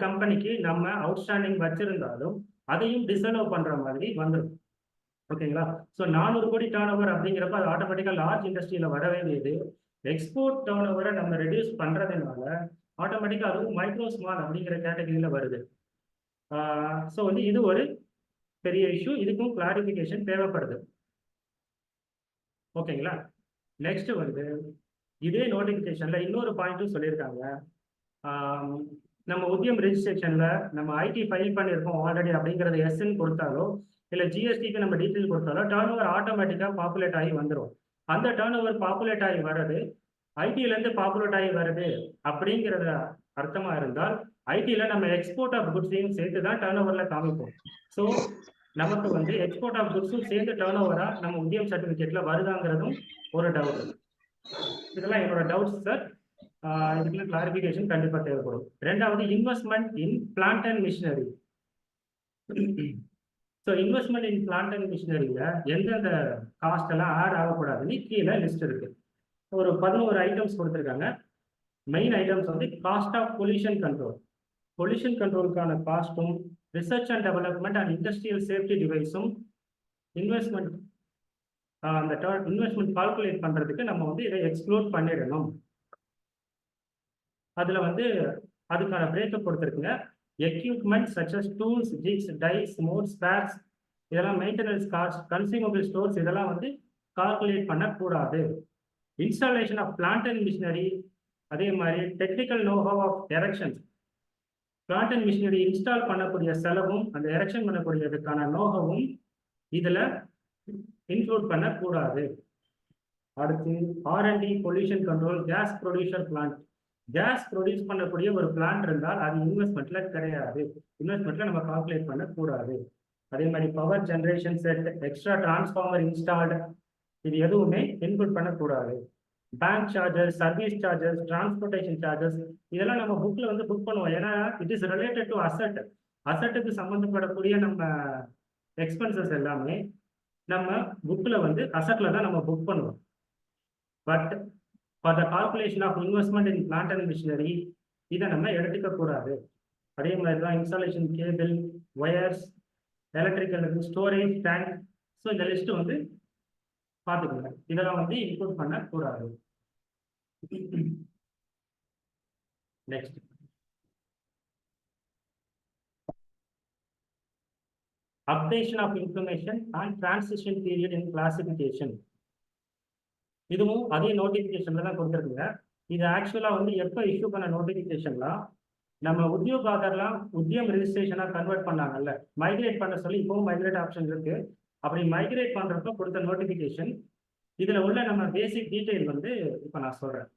கம்பெனிக்கு நம்ம அவுட்ஸ்டாண்டிங் வச்சிருந்தாலும் அதையும் டிசலோவ் பண்ற மாதிரி வந்துடும். ஓகேங்களா? ஸோ 400 கோடி டர்ன் ஓவர் அப்படிங்கிறப்ப அது ஆட்டோமேட்டிக்காக லார்ஜ் இண்டஸ்ட்ரியில வர வேண்டியது எக்ஸ்போர்ட் டர்ன் ஓவரை நம்ம ரெடியூஸ் பண்றதுனால ஆட்டோமேட்டிக்காக அதுவும் மைக்ரோ ஸ்மால் அப்படிங்கிற கேட்டகரியில வருது. ஸோ வந்து இது ஒரு பெரிய இஷ்யூ. இதுக்கும் கிளாரிபிகேஷன் தேவைப்படுது. ஓகேங்களா? நெக்ஸ்ட் வந்து இதே நோட்டிபிகேஷன்ல இன்னொரு பாயிண்ட்டும் சொல்லியிருக்காங்க. நம்ம உத்தியம் ரெஜிஸ்ட்ரேஷன்ல நம்ம ஐடி ஃபைல் பண்ணியிருக்கோம் ஆல்ரெடி அப்படிங்கிறத எஸ்ன்னு கொடுத்தாலோ இல்லை ஜிஎஸ்டிக்கு நம்ம டீட்டெயில் கொடுத்தாலோ டர்ன் ஓவர் ஆட்டோமேட்டிக்காக பாப்புலேட் ஆகி வந்துடும். அந்த டர்ன் ஓவர் பாப்புலேட் ஆகி வர்றது ஐடியிலேருந்து பாப்புலேட் ஆகி வருது அப்படிங்கிறத அர்த்தமா இருந்தால் ஐடியில் நம்ம எக்ஸ்போர்ட் ஆஃப் குட்ஸையும் சேர்த்து தான் டர்ன் ஓவரில் காமிப்போம். ஸோ நமக்கு வந்து எக்ஸ்போர்ட் ஆஃப் குட்ஸும் சேர்ந்து டர்ன் ஓவரா நம்ம உத்தியம் சர்டிஃபிகேட்ல வருதாங்கிறதும் ஒரு டவுட். இதெல்லாம் என்னோட டவுட்ஸ் சார். இதுக்குள்ள கிளாரிபிகேஷன் கண்டிப்பா தேவைப்படும். ரெண்டாவது investment in plant and machinery. So investment in plant and மிஷினரியில எந்தெந்த காஸ்ட் எல்லாம் ஆட் ஆகக்கூடாதுன்னு கீழே லிஸ்ட் இருக்கு. ஒரு 11 ஐட்டம்ஸ் கொடுத்துருக்காங்க. மெயின் ஐட்டம்ஸ் வந்து cost of pollution control. Pollution கண்ட்ரோலுக்கான காஸ்ட்டும் research and development and industrial safety டிவைஸும் இன்வெஸ்ட்மெண்ட் அந்த இன்வெஸ்ட்மெண்ட் கால்குலேட் பண்றதுக்கு நம்ம வந்து இதை எக்ஸ்க்ளூட் பண்ணிடணும். அதுல வந்து அதுக்கான பிரேக்கப் கொடுத்துருக்குங்க. Equipment such as tools, jigs, dies, moulds, spares இதெல்லாம் மெயின்டெனன்ஸ் காஸ்ட், கன்சியூமபிள் ஸ்டோர்ஸ் இதெல்லாம் வந்து கால்குலேட் பண்ணக்கூடாது. Installation of plant and machinery, அதே மாதிரி technical knowhow of erections. Plant and machinery install பண்ணக்கூடிய செலவும் அந்த எரெக்ஷன் பண்ணக்கூடியதுக்கான நோஹவும் இதுல இன்க்ளூட் பண்ணக்கூடாது. அடுத்து R and D, pollution control, gas producer plant. Gas produce பண்ணக்கூடிய ஒரு பிளான்ட் இருந்தால் அது இன்வெஸ்ட்மெண்ட்ல கிடையாது. இன்வெஸ்ட்மெண்ட்ல நம்ம கால்குலேட் பண்ணக்கூடாது. அதே மாதிரி power generation set, extra transformer installed இது எதுவுமே இன்க்ளூட் பண்ணக்கூடாது. Bank charges, service charges, transportation charges இதெல்லாம் நம்ம புக்ல வந்து புக் பண்ணுவோம். ஏன்னா it is related to asset. அசட்டுக்கு சம்பந்தப்படக்கூடிய நம்ம எக்ஸ்பென்சஸ் எல்லாமே நம்ம புக்ல வந்து அசட்ல தான் நம்ம புக் பண்ணுவோம். But for the calculation of investment in plant and machinery இதை நம்ம எடுத்துக்க கூடாது. அதே மாதிரி தான் installation cable, wires, electrical, storage tank. So இந்த லிஸ்ட் வந்து பார்த்துக்கோங்க. இதெல்லாம் வந்து இன்க்ளூட் பண்ணக்கூடாது. Next updation of information and transition period in classification. இதுவும் அதே நோட்டிபிகேஷன்ல தான் கொடுத்துருக்குங்க. இது ஆக்சுவலா வந்து எப்போ இஷ்யூ பண்ண நோட்டிபிகேஷன்லாம் நம்ம உத்தியோக் ஆதார்லாம் உத்தியம் ரெஜிஸ்ட்ரேஷனா கன்வெர்ட் பண்ணாங்கல்ல, மைக்ரேட் பண்ண சொல்லி இப்பவும் மைக்ரேட் ஆப்ஷன் இருக்கு. அப்படி மைக்ரேட் பண்றப்ப கொடுத்த நோட்டிபிகேஷன் இதுல உள்ள நம்ம பேசிக் டீடைல் வந்து இப்போ நான் சொல்றேன்.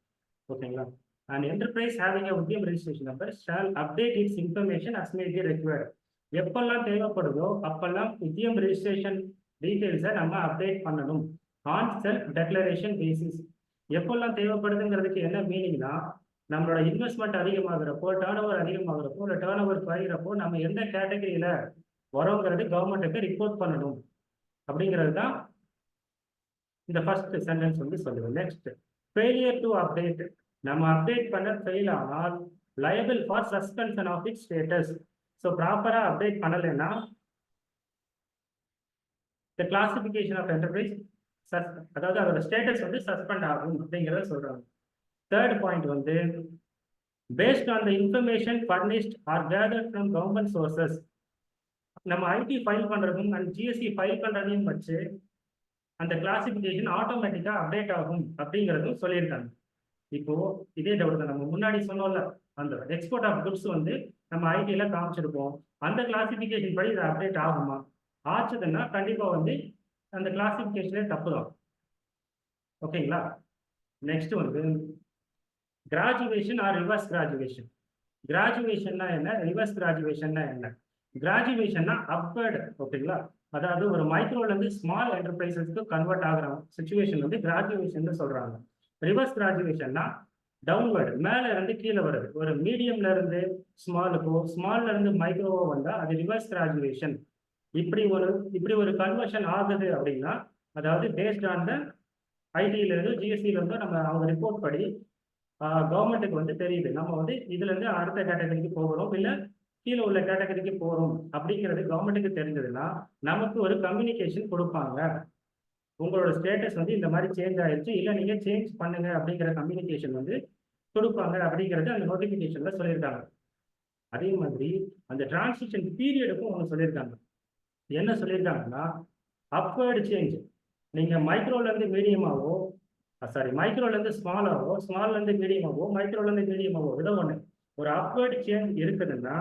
ஓகேங்களா? An enterprise having a Udyam registration number shall update its information as may be required. எப்பெல்லாம் தேவைப்படுதோ அப்பெல்லாம் உத்தியம் ரெஜிஸ்ட்ரேஷன் டீடைல்ஸை நம்ம அப்டேட் பண்ணணும். On self declaration basis. எப்பெல்லாம் தேவைப்படுதுங்கிறதுக்கு என்ன மீனிங்னா, நம்மளோட இன்வெஸ்ட்மெண்ட் அதிகமாகிறப்போ, டர்ன் ஓவர் அதிகமாகிறப்போ, இல்லை டர்ன் ஓவர் குறைகிறப்போ நம்ம எந்த கேட்டகரியில வரோங்கிறது கவர்மெண்ட்டுக்கு ரிப்போர்ட் பண்ணணும் அப்படிங்கிறது தான் இந்த ஃபர்ஸ்ட் சென்டென்ஸ் வந்து சொல்லுவேன். Next, failure to update. நம்ம அப்டேட் பண்ண ஃபெயில் ஆனால் liable for suspension of its status. So ப்ராப்பரா அப்டேட் பண்ணலைன்னா the classification of enterprise அதாவது அதோட ஸ்டேட்டஸ் வந்து சஸ்பெண்ட் ஆகும் அப்படிங்கிறத சொல்றாங்க. தேர்ட் பாயிண்ட் வந்து based on the information furnished or gathered from government sources. நம்ம ஐடி ஃபைல் பண்றதும் அண்ட் ஜிஎஸ்டி ஃபைல் பண்றதையும் வச்சு அந்த கிளாசிபிகேஷன் ஆட்டோமேட்டிக்கா அப்டேட் ஆகும் அப்படிங்கிறதும் சொல்லியிருக்காங்க. இப்போ இதே டவுட் தான் நம்ம முன்னாடி சொன்னோம்ல, அந்த எக்ஸ்போர்ட் ஆஃப் குட்ஸ் வந்து நம்ம ஐடியில காமிச்சிருப்போம். அந்த கிளாசிபிகேஷன் படி இது அப்டேட் ஆகுமா? ஆச்சுதுன்னா கண்டிப்பா வந்து அந்த கிளாசிபிகேஷனே தப்பு தான். ஓகேங்களா? நெக்ஸ்ட் வந்து கிராஜுவேஷன் ஆர் ரிவர்ஸ் கிராஜுவேஷன். கிராஜுவேஷன்னா என்ன, ரிவர்ஸ் கிராஜுவேஷன்னா என்ன? கிராஜுவேஷன்னா அப்வர்டு. ஓகேங்களா, அதாவது ஒரு மைக்ரோல இருந்து ஸ்மால் என்டர்பிரைசஸ்க்கு கன்வெர்ட் ஆகிற சுச்சுவேஷன் வந்து கிராஜுவேஷன் சொல்றாங்க. ரிவர்ஸ் கிராஜுவேஷன்னா டவுன்வர்டு, மேல இருந்து கீழே வருது. ஒரு மீடியம்ல இருந்து ஸ்மாலுக்கோ, ஸ்மால்ல இருந்து மைக்ரோவோ வந்தா அது ரிவர்ஸ் கிராஜுவேஷன். இப்படி ஒரு கன்வர்ஷன் ஆகுது அப்படின்னா, அதாவது பேஸ்ட் ஆன் த ஐடியில இருந்து ஜிஎஸ்டில இருந்து நம்ம அவங்க ரிப்போர்ட் படி கவர்மெண்ட்டுக்கு வந்து தெரியுது நம்ம வந்து இதுல இருந்து அடுத்த கேட்டகரிக்கு போகிறோம், இல்ல கீழே உள்ள கேட்டகரிக்கு போறோம் அப்படிங்கிறது கவர்மெண்ட்டுக்கு தெரிஞ்சதுன்னா நமக்கு ஒரு கம்யூனிகேஷன் கொடுப்பாங்க. உங்களோட ஸ்டேட்டஸ் வந்து இந்த மாதிரி சேஞ்ச் ஆயிடுச்சு, இல்ல நீங்க சேஞ்ச் பண்ணுங்க அப்படிங்கிற கம்யூனிகேஷன் வந்து கொடுப்பாங்க அப்படிங்கிறது அந்த நோட்டிபிகேஷன்ல சொல்லியிருக்காங்க. அதே மாதிரி அந்த டிரான்சிஷன் பீரியடுக்கும் அவங்க சொல்லியிருக்காங்க. என்ன சொல்லியிருக்காங்கன்னா, அப்வர்டு சேஞ்ச், நீங்க மைக்ரோல இருந்து மீடியமாவோ, மைக்ரோல இருந்து ஸ்மாலாவோ, ஸ்மால்ல இருந்து மீடியமாவோ, மைக்ரோல இருந்து மீடியமாவோ, ஏதோ ஒண்ணு ஒரு அப்வர்டு சேஞ்ச் இருக்குதுன்னா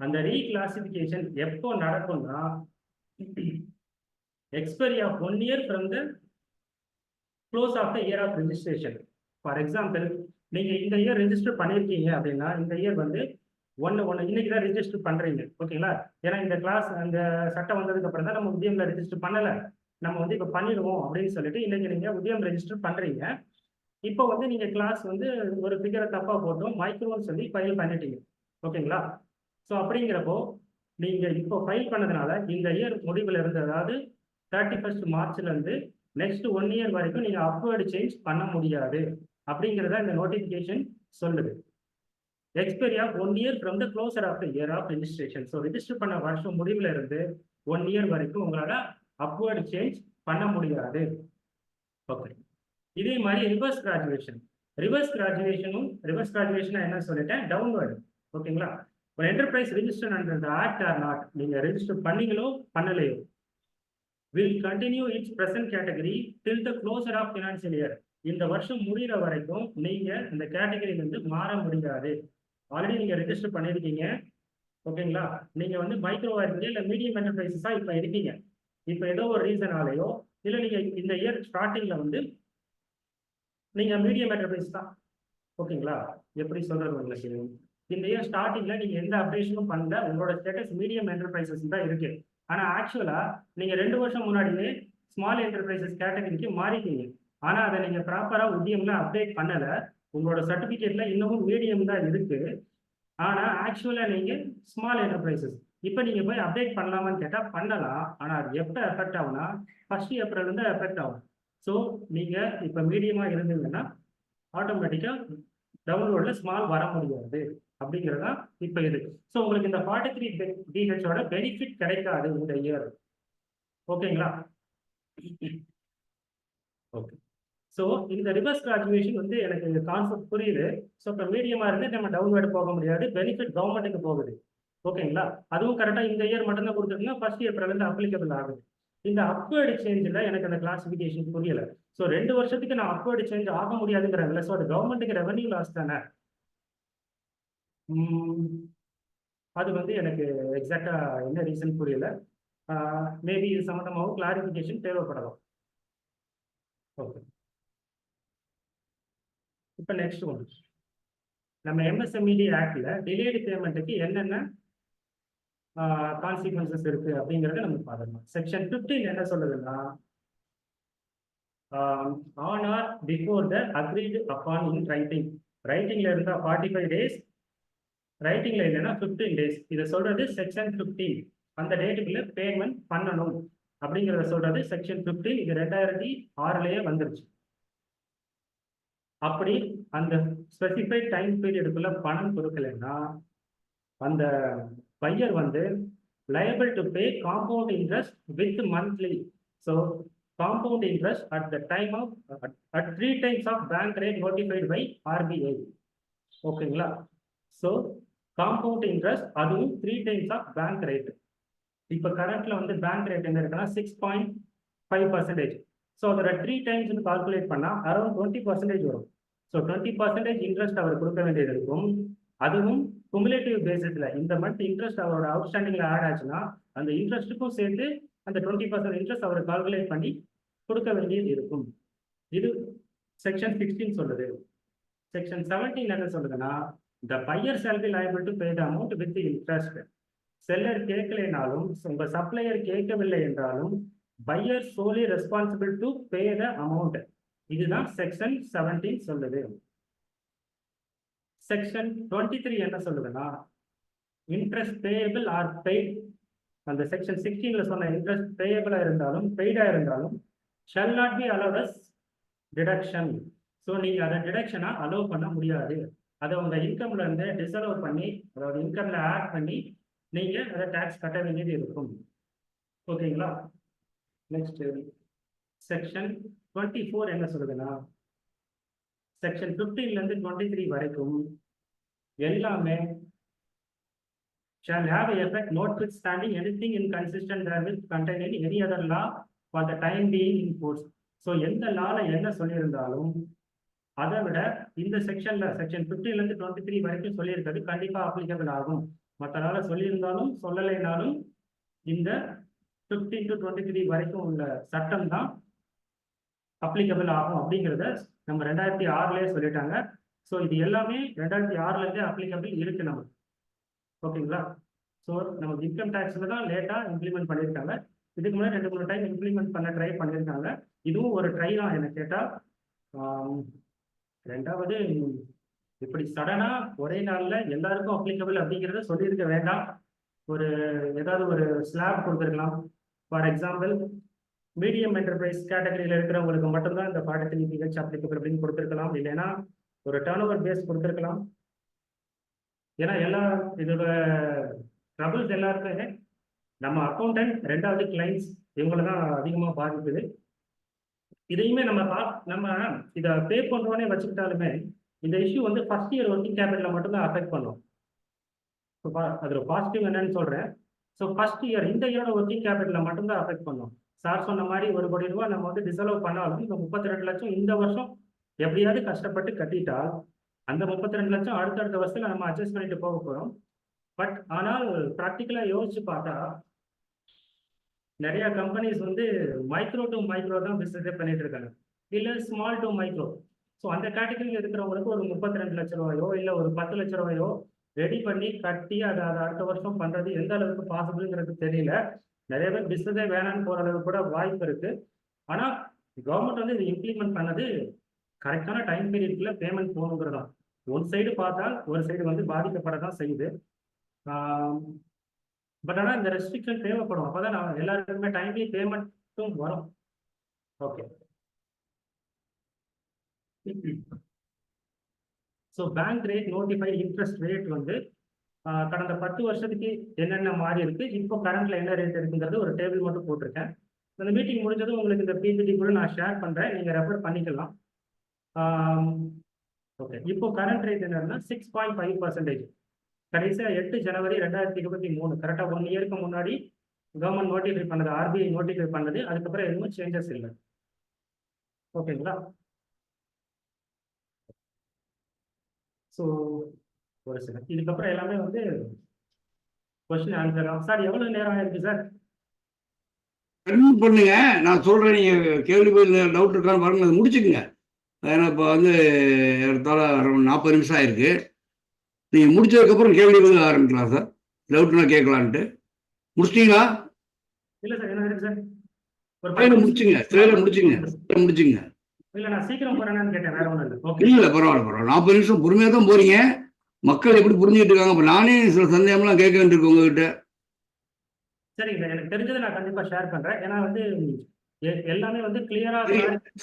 அந்த ரீகிளாசிபிகேஷன் எப்போ நடக்கும்னா expiry of 1 year from the close of the year of registration. For example, நீங்க இந்த இயர் ரெஜிஸ்டர் பண்ணியிருக்கீங்க அப்படின்னா இந்த இயர் வந்து இன்னைக்கு தான் ரெஜிஸ்டர் பண்றீங்க. ஓகேங்களா, ஏன்னா இந்த கிளாஸ் அந்த சட்டம் வந்ததுக்கு அப்புறம் தான் நம்ம உத்தியம்ல ரெஜிஸ்டர் பண்ணல, நம்ம வந்து இப்போ பண்ணிடுவோம் அப்படின்னு சொல்லிட்டு இன்னைக்கு நீங்க உத்தியம் ரெஜிஸ்டர் பண்றீங்க. இப்போ வந்து நீங்க கிளாஸ் வந்து ஒரு ஃபிகரை தப்பா போட்டோம் மைக்ரோன்னு சொல்லி ஃபைல் பண்ணிட்டீங்க. ஓகேங்களா, ஸோ அப்படிங்கிறப்போ நீங்க இப்போ ஃபைல் பண்ணதுனால இந்த இயர் முடிவில் இருந்து, அதாவது 31 மார்ச்ல இருந்து நெக்ஸ்ட் 1 இயர் வரைக்கும் நீங்க அப்வர்டு சேஞ்ச் பண்ண முடியாது அப்படிங்கிறத இந்த நோட்டிபிகேஷன் சொல்லுது. Expiry of 1 year from the closure of the year of registration. So register பண்ண வருஷம் முடிவில் இருந்து 1 இயர் வரைக்கும் உங்களால அப்வர்டு சேஞ்ச் பண்ண முடியாது. ஓகே, இதே மாதிரி ரிவர்ஸ் கிராஜுவேஷன். ரிவர்ஸ் கிராஜுவேஷன் என்ன சொல்லிட்டேன், டவுன்வர்டு. ஓகேங்களா, ஒரு enterprise register under act or not, நீங்க ரெஜிஸ்டர் பண்ணீங்களோ பண்ணலையோ, will continue its present category till the closure of financial year. இந்த வருஷம் முடிகிற வரைக்கும் நீங்க இந்த கேட்டகரியில இருந்து மாற முடியாது. ஆல்ரெடி நீங்க ரெஜிஸ்டர் பண்ணிருக்கீங்க. ஓகேங்களா, நீங்க வந்து மைக்ரோவா இருக்கீங்க, இல்ல மீடியம் என்டர்பிரைசஸா இப்ப இருக்கீங்க. இப்ப ஏதோ ஒரு ரீசனாலேயோ, இல்ல நீங்க இந்த இயர் ஸ்டார்டிங்ல வந்து நீங்க மீடியம் என்டர்பிரைஸ் தான். ஓகேங்களா, எப்படி சொல்றது உங்களுக்கு, இந்த இயர் ஸ்டார்டிங்ல நீங்க எந்த அப்டேஷனும் பண்ணல, உங்களோட ஸ்டேட்டஸ் மீடியம் என்டர்பிரைசஸ் தான் இருக்கு. ஆனா ஆக்சுவலா நீங்க 2 வருஷம் முன்னாடியே ஸ்மால் என்டர்பிரைசஸ் கேட்டகரிக்கு மாறிட்டீங்க. ஆனா அதை நீங்க ப்ராப்பரா உத்தியம்ல அப்டேட் பண்ணல, உங்களோட சர்டிபிகேட்ல இன்னமும் மீடியம் தான் இருக்கு. ஆனா ஆக்சுவலா நீங்க ஸ்மால் என்டர்பிரைசஸ். இப்ப நீங்க போய் அப்டேட் பண்ணலாமான்னு கேட்டா பண்ணலாம். ஆனா அது எப்ப எஃபெக்ட் ஆகும்னா 1 ஏப்ரல் இருந்து எஃபெக்ட் ஆகும். ஸோ நீங்க இப்ப மீடியமா இருந்தீங்கன்னா ஆட்டோமேட்டிக்கா டவுன்லோட்ல ஸ்மால் வர முடியாது அப்படிங்கிறதா இப்ப இது. ஸோ உங்களுக்கு இந்த 43 DHோட பெனிஃபிட் கிடைக்காது இந்த இயர். ஓகேங்களா, ஓகே. ஸோ இந்த ரிவர்ஸ் கிராஜுவேஷன் வந்து எனக்கு கான்செப்ட் புரியுது. ஸோ இப்போ மீடியமா இருந்து நம்ம டவுன்வர்டு போக முடியாது, பெனிஃபிட் கவர்மெண்ட்டுக்கு போகுது. ஓகேங்களா, அதுவும் கரெக்டாக இந்த இயர் மட்டும்தான் கொடுத்துருக்குன்னா 1 ஏப்ரல் இருந்து அப்ளிகபிள் ஆகுது. இந்த அப்வர்டு சேஞ்சில் எனக்கு அந்த கிளாசிஃபிகேஷன் புரியல. ஸோ 2 வருஷத்துக்கு நான் அப்வர்டு சேஞ்ச் ஆக முடியாதுங்கிறாங்கல்ல, ஸோ அது கவர்மெண்ட்டுக்கு ரெவன்யூ லாஸ் தானே. அது வந்து எனக்கு எக்ஸாக்டா என்ன ரீசன் புரியல. மேபி இது சம்மந்தமாகவும் கிளாரிஃபிகேஷன் தேவைப்படலாம். ஓகே, இப்போ நெக்ஸ்ட் ஒன், நம்ம எம்எஸ்எம்இடி ஆக்ட்ல டிலேடு பேமெண்ட்டுக்கு என்னென்ன கான்சிக்வன்சஸ் இருக்கு அப்படிங்கிறத நம்ம பார்க்கலாம். செக்ஷன் 15 என்ன சொல்லுதுன்னா, on or before the agreed upon in writing. ரைட்டிங்ல இருந்தா 45 days, ரைட்டிங்ல இல்லைன்னா 15 days. இதை சொல்றது செக்ஷன் 15. அந்த டேட்டுக்குள்ள பேமெண்ட் பண்ணணும் அப்படிங்கிறத சொல்றது செக்ஷன் 15. இது 2006லயே வந்துருச்சு. அப்படி அந்த ஸ்பெசிஃபைட் டைம் பீரியடுக்குள்ள பணம் கொடுக்கலைன்னா அந்த பையர் வந்து liable to pay compound interest with monthly. So compound interest at the time of at 3 times of bank rate notified by RBI. ஓகேங்களா, ஸோ காம்பவுண்ட் இன்ட்ரெஸ்ட் அதுவும் 3 times of bank rate. இப்போ கரண்ட்ல வந்து bank rate என்ன இருக்குன்னா 6.5%. So அதோட 3 times calculate பண்ணா around 20% வரும். ஸோ 20% இன்ட்ரெஸ்ட் அவர் கொடுக்க வேண்டியது இருக்கும். அதுவும் குமுலேட்டிவ் பேசிஸ்ல இந்த மந்த் இன்ட்ரெஸ்ட் அவரோட அவுட்ஸ்டாண்டிங்ல ஆட் ஆச்சுன்னா அந்த இன்ட்ரெஸ்ட்டுக்கும் சேர்த்து அந்த 20% இன்ட்ரெஸ்ட் அவர் கால்குலேட் பண்ணி கொடுக்க வேண்டியது இருக்கும். இது செக்ஷன் 16 சொல்லுது. செக்ஷன் 17 என்ன சொல்லுதுன்னா, the buyer shall be liable to pay the amount with the interest. Seller கேட்கலைனாலும் உங்க சப்ளையர் கேட்கவில்லை என்றாலும் buyer solely responsible to pay the amount. இதுதான் செக்ஷன் 17 சொல்லுது. செக்ஷன் 23 என்ன சொல்லுதுன்னா, இன்ட்ரெஸ்ட் பேயபிள் ஆர் பெய்ட், அந்த செக்ஷன் 16ல சொன்ன இன்ட்ரெஸ்ட் பேயபிளா இருந்தாலும் பெய்டா இருந்தாலும் shall not be allowed as deduction. So நீங்க அதை டிடக்ஷனா அலோவ் பண்ண முடியாது. அதை உங்க இன்கம்ல இருந்து டிஸ்அலோவ் பண்ணி, அதாவது இன்கம்ல ஆட் பண்ணி நீங்க அதை டாக்ஸ் கட்ட வேண்டியது இருக்கும். ஓகேங்களா? நெக்ஸ்ட் செக்ஷன் 24 என்ன சொல்லுதுன்னா, செக்ஷன் 15ல இருந்து 23 வரைக்கும் எல்லாமே shall have effect notwithstanding anything inconsistent therewith contained in any other law for the time being in force. So எந்த லால என்ன சொல்லியிருந்தாலும் அதை விட இந்த செக்ஷன்ல செக்ஷன் 15ல இருந்து 23 வரைக்கும் சொல்லியிருக்கிறது கண்டிப்பா அப்ளிகபிள் ஆகும். மற்ற லால சொல்லியிருந்தாலும் சொல்லலைனாலும் இந்த 15 to 23 வரைக்கும் உள்ள சட்டம் தான் அப்ளிகபிள் ஆகும் அப்படிங்கிறத நம்ம 2006லயே சொல்லிட்டாங்க. ஸோ இது எல்லாமே 2006ல இருந்தே அப்ளிகபிள் இருக்கு நமக்கு. ஓகேங்களா? ஸோ நம்ம இன்கம் டேக்ஸ்ல தான் லேட்டா இம்ப்ளிமெண்ட் பண்ணியிருக்காங்க. இதுக்கு முன்னாடி 2-3 டைம் இம்ப்ளிமெண்ட் பண்ண ட்ரை பண்ணியிருக்காங்க. இதுவும் ஒரு ட்ரை தான் என்ன கேட்டா. ரெண்டாவது, இப்படி சடனா ஒரே நாள்ல எல்லாருக்கும் அப்ளிகபிள் அப்படிங்கிறத சொல்லியிருக்க வேண்டாம். ஒரு ஏதாவது ஒரு ஸ்லாப் கொடுத்துருக்கலாம். ஃபார் எக்ஸாம்பிள், மீடியம் என்டர்பிரைஸ் கேட்டகரியில இருக்கிறவங்களுக்கு மட்டும்தான் இந்த 43 PH அப்ளிகபிள் அப்படின்னு கொடுத்துருக்கலாம். இல்லைன்னா ஒரு டர்ன் ஓவர் பேஸ் கொடுத்துருக்கலாம். ஏன்னா எல்லா இதோட ட்ரபிள்ஸ் எல்லாருக்குமே நம்ம அக்கௌண்டன்ட், ரெண்டாவது கிளைண்ட்ஸ், இவங்களை தான் அதிகமாக பாதிக்குது. இதையுமே நம்ம இதை பே பண்ணுறோன்னே வச்சுக்கிட்டாலுமே இந்த இஷ்யூ வந்து ஃபர்ஸ்ட் இயர் ஒர்க்கிங் கேபிட்டலில் மட்டும்தான் அஃபெக்ட் பண்ணும். அதில் பாசிட்டிவ் என்னன்னு சொல்கிறேன். ஸோ ஃபர்ஸ்ட் இயர், இந்த இயரோட ஒர்க்கிங் கேபிட்டலில் மட்டும்தான் அஃபெக்ட் பண்ணும். சார் சொன்ன மாதிரி 1 கோடி ரூபாய் நம்ம வந்து டிசலவ் பண்ணாலும் இந்த 32 லட்சம் இந்த வருஷம் எப்படியாவது கஷ்டப்பட்டு கட்டிட்டால் அந்த 32 லட்சம் அடுத்தடுத்த வருஷத்துல நம்ம அட்ஜஸ்ட் பண்ணிட்டு போக போகிறோம். பட் ஆனால் ப்ராக்டிக்கலாக யோசிச்சு பார்த்தா நிறைய கம்பெனிஸ் வந்து மைக்ரோ டு மைக்ரோ தான் பிஸ்னஸே பண்ணிட்டு இருக்காங்க, இல்லை ஸ்மால் டு மைக்ரோ. ஸோ அந்த கேட்டகரியில் இருக்கிறவங்களுக்கு ஒரு 32 லட்ச ரூபாயோ இல்லை ஒரு 10 லட்ச ரூபாயோ ரெடி பண்ணி கட்டி அதை அடுத்த வருஷம் பண்றது எந்த அளவுக்கு பாசிபிள்ங்கிறது தெரியல. நிறைய பேர் பிஸ்னஸே வேணான்னு போற அளவுக்கு கூட வாய்ப்பு இருக்கு. ஆனால் கவர்மெண்ட் வந்து இதை இம்ப்ளிமெண்ட் பண்ணது கரெக்டான டைம் பீரியட்ல பேமெண்ட் போகணுங்கிறதா. ஒரு சைடு பார்த்தால் ஒரு சைடு வந்து பாதிக்கப்படதான் செய்யுது. பட் ஆனால் இந்த ரெஸ்ட்ரிக்ஷன் தேவைப்படும். அப்போதான் நான் எல்லாருக்குமே டைம்லி பேமெண்ட்டும் வரும். Okay. So bank rate notified interest rate வந்து கடந்த 10 வருஷத்துக்கு என்னென்ன மாறி இருக்கு, இப்போ கரண்ட்ல என்ன ரேட் இருக்குங்கிறது ஒரு டேபிள் மட்டும் போட்டிருக்கேன். இந்த மீட்டிங் முடிஞ்சதும் உங்களுக்கு இந்த பிபிடி கூட நான் ஷேர் பண்றேன், நீங்க ரெஃபர் பண்ணிக்கலாம். ஓகே, இப்போ கரண்ட் ரேட் என்னன்னா 6.5%. கடைசியா 8 ஜனவரி 2023, கரெக்டா 1 இயருக்கு முன்னாடி கவர்மெண்ட் நோட்டிஃபை பண்ணது, ஆர்பிஐ நோட்டிஃபை பண்ணது. அதுக்கப்புறம் எதுவும் சேஞ்சஸ் இல்லை. ஓகேங்களா? ஸோ ஒரு சில இதுக்கப்புறம் எல்லாமே வந்து கொஸ்டின் ஆன்சர். சார் எவ்வளவு நேரம் ஆயிருக்கு சார்? பண்ணுங்க, நான் சொல்றேன். நீங்க கேள்வி டவுட் இருக்கான்னு பாருங்க, அதை முடிச்சுக்குங்க. ஏன்னா இப்போ வந்து 40 நிமிஷம் ஆயிருக்கு. நீங்க முடிச்சதுக்கப்புறம் கேள்வி பதில் ஆரம்பிக்கலாம் சார். டவுட்னா கேட்கலான்ட்டு. முடிச்சிட்டீங்களா? இல்ல சார், என்ன இருக்கு சார்? முடிச்சுங்க, முடிச்சுங்க. இல்ல நான் சீக்கிரம் போறேன்னு கேட்டேன், வேற ஒண்ணும் இல்ல. ஓகே, இல்ல பரவாயில்ல. 40 நிமிஷம் பொறுமையா தான் போறீங்க. மக்கள் எப்படி புரிஞ்சுட்டு இருக்காங்க? இப்ப நானே சில சந்தேகம்லாம் கேட்க வேண்டியிருக்கு உங்ககிட்ட. சரிங்க சார், எனக்கு தெரிஞ்சதை நான் கண்டிப்பா ஷேர் பண்றேன். ஏன்னா வந்து எல்லாமே வந்து கிளியரா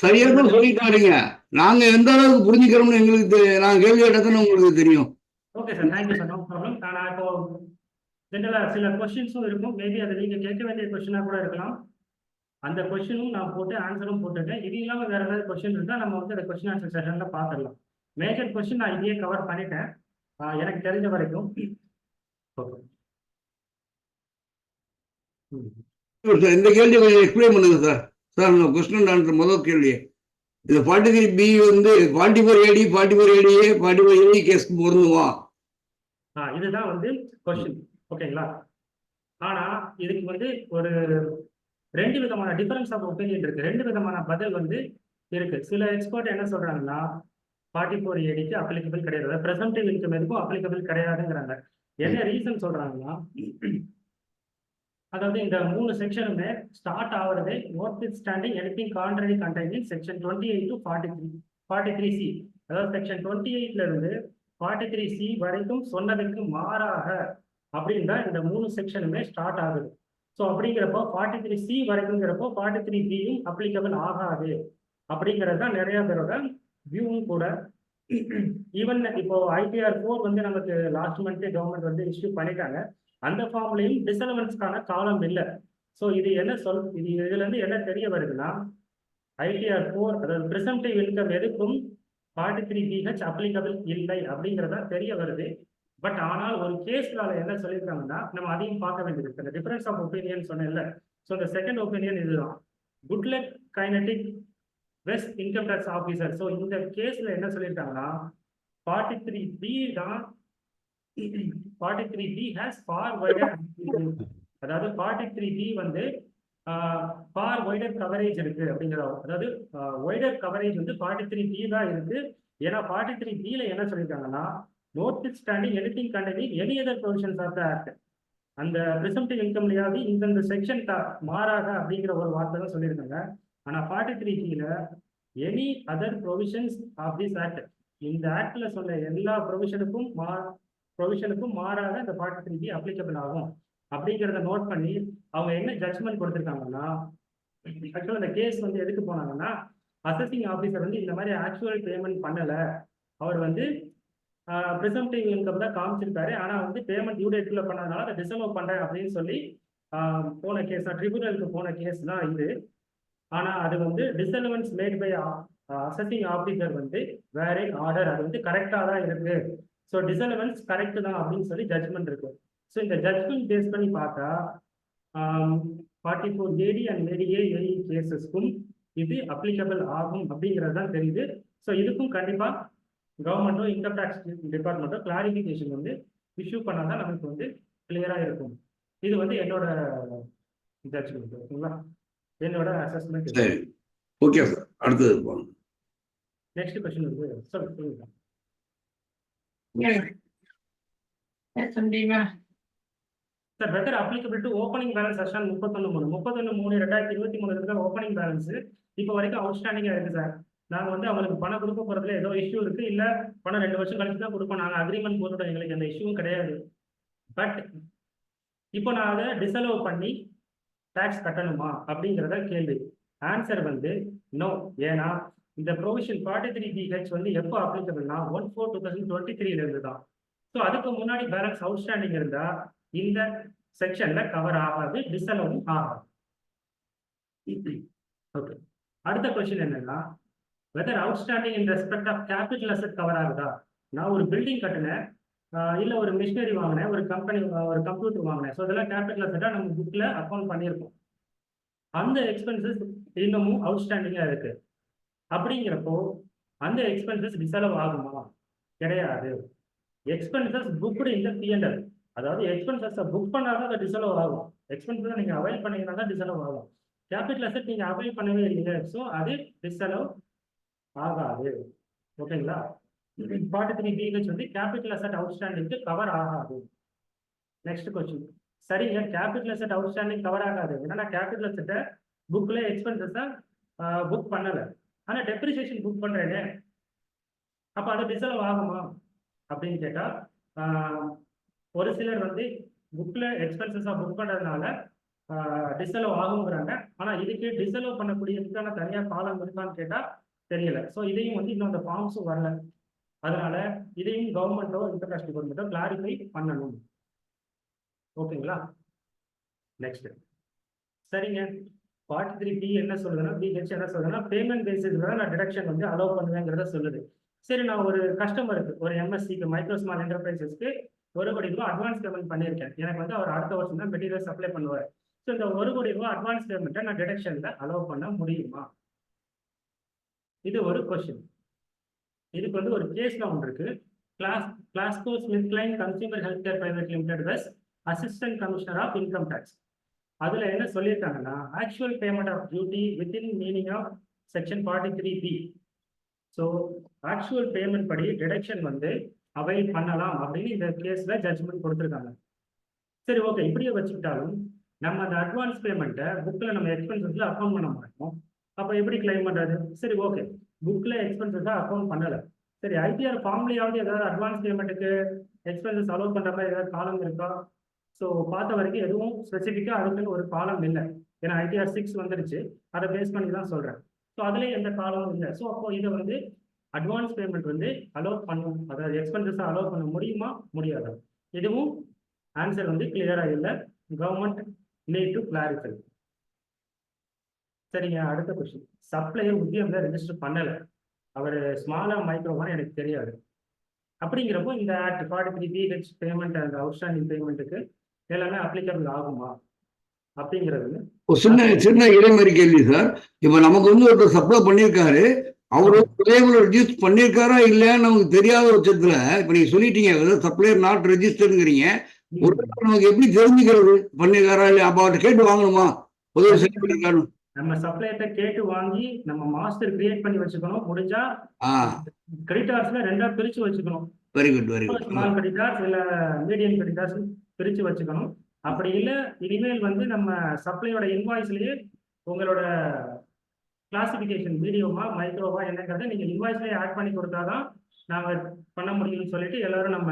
சரியா தான் சொல்லிட்டு வரீங்க. நாங்க எந்த அளவுக்கு புரிஞ்சுக்கிறோம்னு எங்களுக்கு நாங்க கேள்வி கேட்டதுன்னு உங்களுக்கு தெரியும். Okay sir, thank you sir, no problem. நான் இப்போ ஜென்ரலா சில கொஸ்டின்ஸும் இருக்கும், மேபி அதை நீங்க கேட்க வேண்டிய கொஸ்டினா கூட இருக்கலாம். அந்த கொஸ்டினும் நான் போட்டு ஆன்சரும் போட்டுருக்கேன். இது இல்லாமல் வேற ஏதாவது கொஸ்டின் இருந்தால் நம்ம வந்து அந்த கொஸ்டின் ஆன்சர் செஷன்ல பார்த்துடலாம். மேஜர் கொஸ்டின் நான் இதையே கவர் பண்ணிட்டேன் எனக்கு தெரிஞ்ச வரைக்கும். இந்த கேள்வி கொஞ்சம் எக்ஸ்பிளைன் பண்ணுங்க சார். சார் இந்த கொஸ்டின் ஆன்சர் முதல் கேள்வி, இது 43B வந்து 44AD 44ADA 44AD கேஸ்க்கு பொருந்துமா? இதுதான் வந்து கொஸ்டின். ஓகேங்களா? ஆனா இதுக்கு வந்து ஒரு 2 விதமான டிஃபரன்ஸ் ஆஃப் ஒப்பீனியன் இருக்கு. 2 விதமான பதில் வந்து இருக்கு. சில எக்ஸ்பர்ட் என்ன சொல்றாங்கன்னா 44ADக்கு அப்ளிகபிள் கிடையாது, பிரசன்டிவ் இன்கம் எதுக்கும் அப்ளிகபிள் கிடையாதுங்கிறாங்க. என்ன ரீசன் சொல்றாங்கன்னா, அதாவது இந்த 3 செக்ஷனுமே ஸ்டார்ட் ஆகுறதே notwithstanding anything contrary contained in section 28 to 43C. அதாவது செக்ஷன் 28ல இருந்து 43C வரைக்கும் சொன்னதுக்கு மாறாக அப்படின்னு தான் இந்த 3 செக்ஷனுமே ஸ்டார்ட் ஆகுது. ஸோ அப்படிங்கிறப்போ 43C வரைக்கும்ங்கிறப்போ 43Bயும் அப்ளிகபிள் ஆகாது அப்படிங்கிறது தான் நிறைய பேரோட வியூவும் கூட. ஈவன் இப்போ ITR 4 வந்து நமக்கு லாஸ்ட் மந்த் கவர்மெண்ட் வந்து இஷ்யூ பண்ணிட்டாங்க. அந்த ஃபார்ம்லையும் டிசலவன்ஸ்க்கான காலம் இல்லை. ஸோ இது என்ன இதுல இருந்து என்ன தெரிய வருதுன்னா, ITR 4 அதாவது ப்ரிசம்டிவ் இன்கம் எதுக்கும் 43BH அப்ளிகபிள் இல்லை அப்படிங்கிறதா தெரிய வருது. பட் ஆனால் ஒரு கேஸ்ல என்ன சொல்லியிருக்காங்கன்னா, நம்ம அதையும் பார்க்க வேண்டியது இருக்கு. இந்த டிஃபரன்ஸ் ஆஃப் ஒப்பீனியன் சொன்னேன்ல, ஸோ இந்த செகண்ட் ஒப்பீனியன் இதுதான். Goodluck Kinetic west income tax officer. So இந்த கேஸ்ல என்ன சொல்லியிருக்காங்கன்னா, 43B தான் 43B has far wider, அதாவது 43B வந்து far wider coverage இருக்கு அப்படிங்கிறோம். அதாவது wider coverage வந்து 43B தான் இருக்கு. ஏன்னா 43B ல என்ன சொல்லியிருக்காங்கன்னா, notwithstanding anything containing any other provisions of the act, அந்த presumptive இன்கம்லையாவது இந்த செக்ஷன் மாறாக அப்படிங்கிற ஒரு வார்த்தை தான் சொல்லியிருக்காங்க. ஆனா 43B ல any other provisions of this act, இந்த ஆக்ட்ல சொன்ன எல்லா ப்ரொவிஷனுக்கும் மாறாக இந்த 43B அப்ளிகபிள் ஆகும் அப்படிங்கிறத நோட் பண்ணி அவங்க என்ன ஜட்ஜ்மெண்ட் கொடுத்துருக்காங்கன்னா, ஆக்சுவலாக இந்த கேஸ் வந்து எதுக்கு போனாங்கன்னா, அசஸிங் ஆஃபீஸர் வந்து இந்த மாதிரி ஆக்சுவல் பேமெண்ட் பண்ணலை, அவர் வந்து ப்ரிசம்டிவ் இன்கம் தான் காமிச்சிருக்காரு, ஆனால் வந்து பேமெண்ட் டியூ டேட்ல பண்ணதுனால அதை டிசலவ் பண்ணுறேன் அப்படின்னு சொல்லி போன கேஸ் தான், ட்ரிபியூனலுக்கு போன கேஸ் தான் இது. ஆனால் அது வந்து டிசலவன்ஸ் மேட் பை அசஸிங் ஆஃபீஸர் வந்து வேற ஆர்டர், அது வந்து கரெக்டாக தான் இருக்கு. ஸோ டிசலவன்ஸ் கரெக்ட் தான் அப்படின்னு சொல்லி ஜட்ஜ்மெண்ட் இருக்கு. ஸோ இந்த ஜட்ஜ்மெண்ட் பேஸ் பண்ணி பார்த்தா 44AD அண்ட் ADA கேசஸ்க்கும் இது அப்ளிகபிள் ஆகும் அப்படிங்கிறது தான் தெரியுது. ஸோ இதுக்கும் கண்டிப்பாக கவர்மெண்ட்டோ இன்கம் டேக்ஸ் டிபார்ட்மெண்ட்டோ கிளாரிஃபிகேஷன் வந்து இஷ்யூ பண்ணாதான் நமக்கு வந்து கிளியராக இருக்கும். இது வந்து என்னோட ஜட்ஜ்மெண்ட். ஓகேங்களா, என்னோட அசஸ்மெண்ட். சரி, ஓகே சார். அடுத்தது போகணும். நெக்ஸ்ட் கொஸ்டின் வந்து சொல்லுங்க. Sir, whether applicable to opening balance session 31/3/2023 இருக்கிற ஓப்பனிங் பேலன்ஸ் இப்போ வரைக்கும் அவுட்ஸ்டாண்டிங்காக இருக்கு சார். நாங்கள் வந்து அவங்களுக்கு பணம் கொடுக்க போகிறதுல ஏதோ இஷ்யூ இருக்கு, இல்லை பணம் 2 வருஷம் கழிச்சு தான் கொடுப்போம், நாங்கள் அக்ரிமெண்ட் போட்டுட்டோம், எங்களுக்கு எந்த இஷ்யூவும் கிடையாது. பட் இப்போ நான் அதை டிசலவ் பண்ணி டேக்ஸ் கட்டணுமா அப்படிங்கிறத கேள்வி. ஆன்சர் வந்து நோ. ஏன்னா இந்த ப்ரொவிஷன் 43BH வந்து எப்போ அப்ளிகபிள்னா 1/4/2023 இருந்து தான். ஸோ அதுக்கு முன்னாடி பேலன்ஸ் அவுட்ஸ்டாண்டிங் இருந்தா இந்த செக்ஷன்ல கவர் ஆகாது, டிசலவும் ஆகாது. ஓகே, அடுத்த கொஸ்டின் என்னன்னா, whether outstanding in respect of capital asset cover ஆகுதா. நான் ஒரு பில்டிங் கட்டினேன், இல்லை ஒரு மிஷினரி வாங்கினேன், ஒரு கம்பெனி ஒரு கம்ப்யூட்டர் வாங்கினேன். ஸோ இதெல்லாம் கேபிட்டல் அசெட்டாக நம்ம புக்கில் அக்கௌண்ட் பண்ணியிருக்கோம். அந்த எக்ஸ்பென்சஸ் இன்னமும் அவுட்ஸ்டாண்டிங்காக இருக்கு. அப்படிங்கிறப்போ அந்த எக்ஸ்பென்சஸ் டிசலவ் ஆகுமா? கிடையாது. எக்ஸ்பென்சஸ் புக்டு இந்த P&L, அதாவது எக்ஸ்பென்சஸை புக் பண்ணாதான் அதை டிசலவ் ஆகும். எக்ஸ்பென்சஸ் நீங்கள் அவைல் பண்ணீங்கன்னா தான் டிசலவ் ஆகும். கேபிட்டல் அசெட் நீங்கள் அவைல் பண்ணவே இல்லைங்க, ஸோ அது டிசலவ் ஆகாது. ஓகேங்களா, 43BH வந்து கேபிட்டல் அசெட் அவுட்ஸ்டாண்டிங்க்கு கவர் ஆகாது. Next question. சரிங்க, கேபிட்டல் அசெட் அவுட்ஸ்டாண்டிங் கவர் ஆகாது. என்னன்னா கேபிட்டல் அசெட்டை புக்ல எக்ஸ்பென்சஸை புக் பண்ணலை, ஆனால் டெப்ரிசியேஷன் புக் பண்ணுறேங்க, அப்போ அது டிசலவ் ஆகுமா அப்படின்னு கேட்டால், ஒரு சிலர் வந்து புக்கில் எக்ஸ்பென்சஸாக புக் பண்ணுறதுனால டிசலவ் ஆகுங்கிறாங்க. ஆனால் இதுக்கு டிசலவ் பண்ணக்கூடியதுக்கான தனியாக காலம் இருக்கான்னு கேட்டால் தெரியல. ஸோ இதையும் வந்து இன்னும் அந்த ஃபார்ம்ஸும் வரல. அதனால இதையும் கவர்மெண்ட்டோ இன்கம் டேக்ஸ் டிபார்ட்மெண்ட்டோ கிளாரிஃபை பண்ணணும். ஓகேங்களா, நெக்ஸ்ட். சரிங்க, 43B என்ன சொல்லுதுன்னா, BH என்ன சொல்லுதுன்னா, பேமெண்ட் பேசிஸ்ல நான் டிடக்ஷன் வந்து அலோவ் பண்ணுவேங்கிறத சொல்லுது. சரி, நான் ஒரு கஸ்டமருக்கு, ஒரு MSCக்கு, மைக்ரோ ஸ்மால் என்டர்பிரைசஸ்க்கு 1 கோடி ரூபாய் அட்வான்ஸ் பேமெண்ட் பண்ணியிருக்கேன். எனக்கு வந்து அவர் அடுத்த வருஷம் தான் மெட்டீரியல் சப்ளை பண்ணுவார். ஸோ இந்த 1 கோடி ரூபாய் அட்வான்ஸ் பேமெண்ட்டை நான் டிடக்ஷன்ல அலோவ் பண்ண முடியுமா? இது ஒரு கொஸ்டின். இதுக்கு வந்து ஒரு கேஸ்ல ஒன்று இருக்கு. Glaxo SmithKline consumer health care private limited vs assistant commissioner of income tax. அதுல என்ன சொல்லியிருக்காங்கன்னா, actual payment of duty within meaning of section 43B. So actual payment படி டிடக்ஷன் வந்து அவைல் பண்ணலாம் அப்படின்னு இந்த கேஸ்ல ஜட்ஜ்மெண்ட் கொடுத்துருக்காங்க. சரி, ஓகே, இப்படியே வச்சுக்கிட்டாலும் நம்ம அந்த அட்வான்ஸ் பேமெண்ட்டை புக்கில் நம்ம எக்ஸ்பென்சஸ்ல அக்கௌண்ட் பண்ண மாட்டோம். அப்போ எப்படி கிளைம் பண்றது? சரி, ஓகே, புக்கில் எக்ஸ்பென்சஸ் அக்கௌண்ட் பண்ணலை. சரி, ஐடிஆர் ஃபார்ம்லேயாவது ஏதாவது அட்வான்ஸ் பேமெண்ட்டுக்கு எக்ஸ்பென்சஸ் அலோவ் பண்ணுற மாதிரி ஏதாவது காலம் இருக்கா? ஸோ பார்த்த வரைக்கும் எதுவும் ஸ்பெசிஃபிக்காக அதுக்குன்னு ஒரு காலம் இல்லை. ஏன்னா ஐடிஆர் 6 வந்துருச்சு, அதை பேஸ் பண்ணி தான் சொல்கிறேன். ஸோ அதுலேயே எந்த காலமும் இல்லை. ஸோ அப்போ இதை வந்து அட்வான்ஸ் பேமெண்ட் வந்து அலோவ் பண்ணும், அதாவது எக்ஸ்பென்சஸை அலோவ் பண்ண முடியுமா முடியாதா? இதுவும் ஆன்சர் வந்து கிளியரா இல்லை. Government need to clarify. சரிங்க, அடுத்த கொஸ்டின். சப்ளையர் உத்தியம்ல ரெஜிஸ்டர் பண்ணல, அவர் ஸ்மாலா மைக்ரோவான்னு எனக்கு தெரியாது. அப்படிங்கிறப்போ இந்த act 43BH payment and outstanding பேமெண்ட்டுக்கு எல்லாமே அப்ளிகபிள் ஆகுமா அப்படிங்கிறது ஒரு சின்ன இடைமறி கேள்வி சார். இப்ப நமக்கு வந்து ஒருத்தர் சப்ளை பண்ணியிருக்காரு, அவரு ரெடியூஸ் பண்ணியிருக்காரா இல்லையான்னு நமக்கு தெரியாத பட்சத்துல, இப்ப நீங்க சொல்லிட்டீங்க சப்ளையர் நாட் ரெஜிஸ்டர்ங்கிறீங்க, ஒரு நமக்கு எப்படி தெரிஞ்சுக்கிறது பண்ணிருக்காரா இல்லையா? அப்ப அவர்கிட்ட கேட்டு வாங்கணுமா? உதவி செய்ய நம்ம சப்ளையர்ட்ட கேட்டு வாங்கி நம்ம மாஸ்டர் கிரியேட் பண்ணி வச்சுக்கணும். முடிஞ்சா கிரெடிட்டார்ஸ்ல ரெண்டா பிரிச்சு வச்சுக்கணும். Very good, very good. Small creditors இல்ல மீடியம் கிரெடிட்டார்ஸ் பிரிச்சு வச்சுக்கணும். அப்படி இல்ல இனிமேல் வந்து நம்ம சப்ளையோட இன்வாய்ஸ்லயே உங்களோட கிளாசிபிகேஷன் வீடியோவா மைக்ரோவா என்னங்கிறத நீங்க இன்வாய்ஸ்லயே ஆட் பண்ணி கொடுத்தாதான் நாங்க பண்ண முடியும்னு சொல்லிட்டு எல்லாரும் நம்ம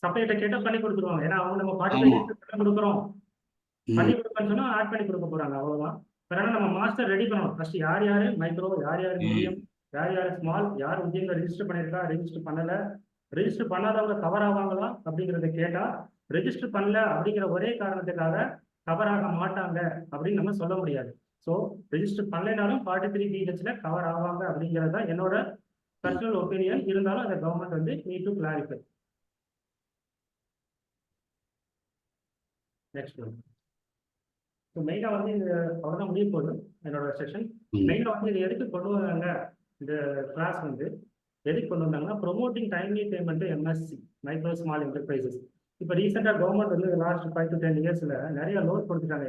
சப்ளைட்ட கேட்டா பண்ணி கொடுத்துருவாங்க. ஏன்னா அவங்க நம்ம பண்ணி கொடுக்குறோம், பண்ணி கொடுப்பேன்னு சொன்னா ஆட் பண்ணி கொடுக்க போறாங்க, அவ்வளவுதான். அதனால நம்ம மாஸ்டர் ரெடி பண்ணணும். ஃபர்ஸ்ட் யார் யாரு மைக்ரோ, யார் யாரு மீடியம், யார் யாரு ஸ்மால், யார் உத்தியங்களை ரெஜிஸ்டர் பண்ணிருக்கா, ரெஜிஸ்டர் பண்ணல, ரெஜிஸ்டர் பண்ணாதவங்க கவர் ஆவாங்களா அப்படிங்கறத கேட்டா, ரெஜிஸ்டர் பண்ணல அப்படிங்கிற ஒரே காரணத்துக்காக கவர் ஆக மாட்டாங்க அப்படின்னு நம்ம சொல்ல முடியாது. ஸோ ரெஜிஸ்டர் பண்ணலைனாலும் 43BHல கவர் ஆவாங்க அப்படிங்கிறது தான் என்னோட பர்சனல் ஒப்பீனியன். இருந்தாலும் அந்த கவர்மெண்ட் வந்து need to clarify. Next one. So மெயினாக வந்து இந்த அவ்வளோதான் முடிய போகுது என்னோட செஷன். மெயினாக வந்து இது எதுக்கு கொண்டு வந்தாங்க, இந்த கிளாஸ் வந்து எதுக்கு கொண்டு வந்தாங்கன்னா, promoting timely payment MSc, micro small enterprises. இப்போ ரீசெண்டாக கவர்மெண்ட் வந்து லாஸ்ட் 5 to 10 இயர்ஸில் நிறைய லோன் கொடுத்துட்டாங்க.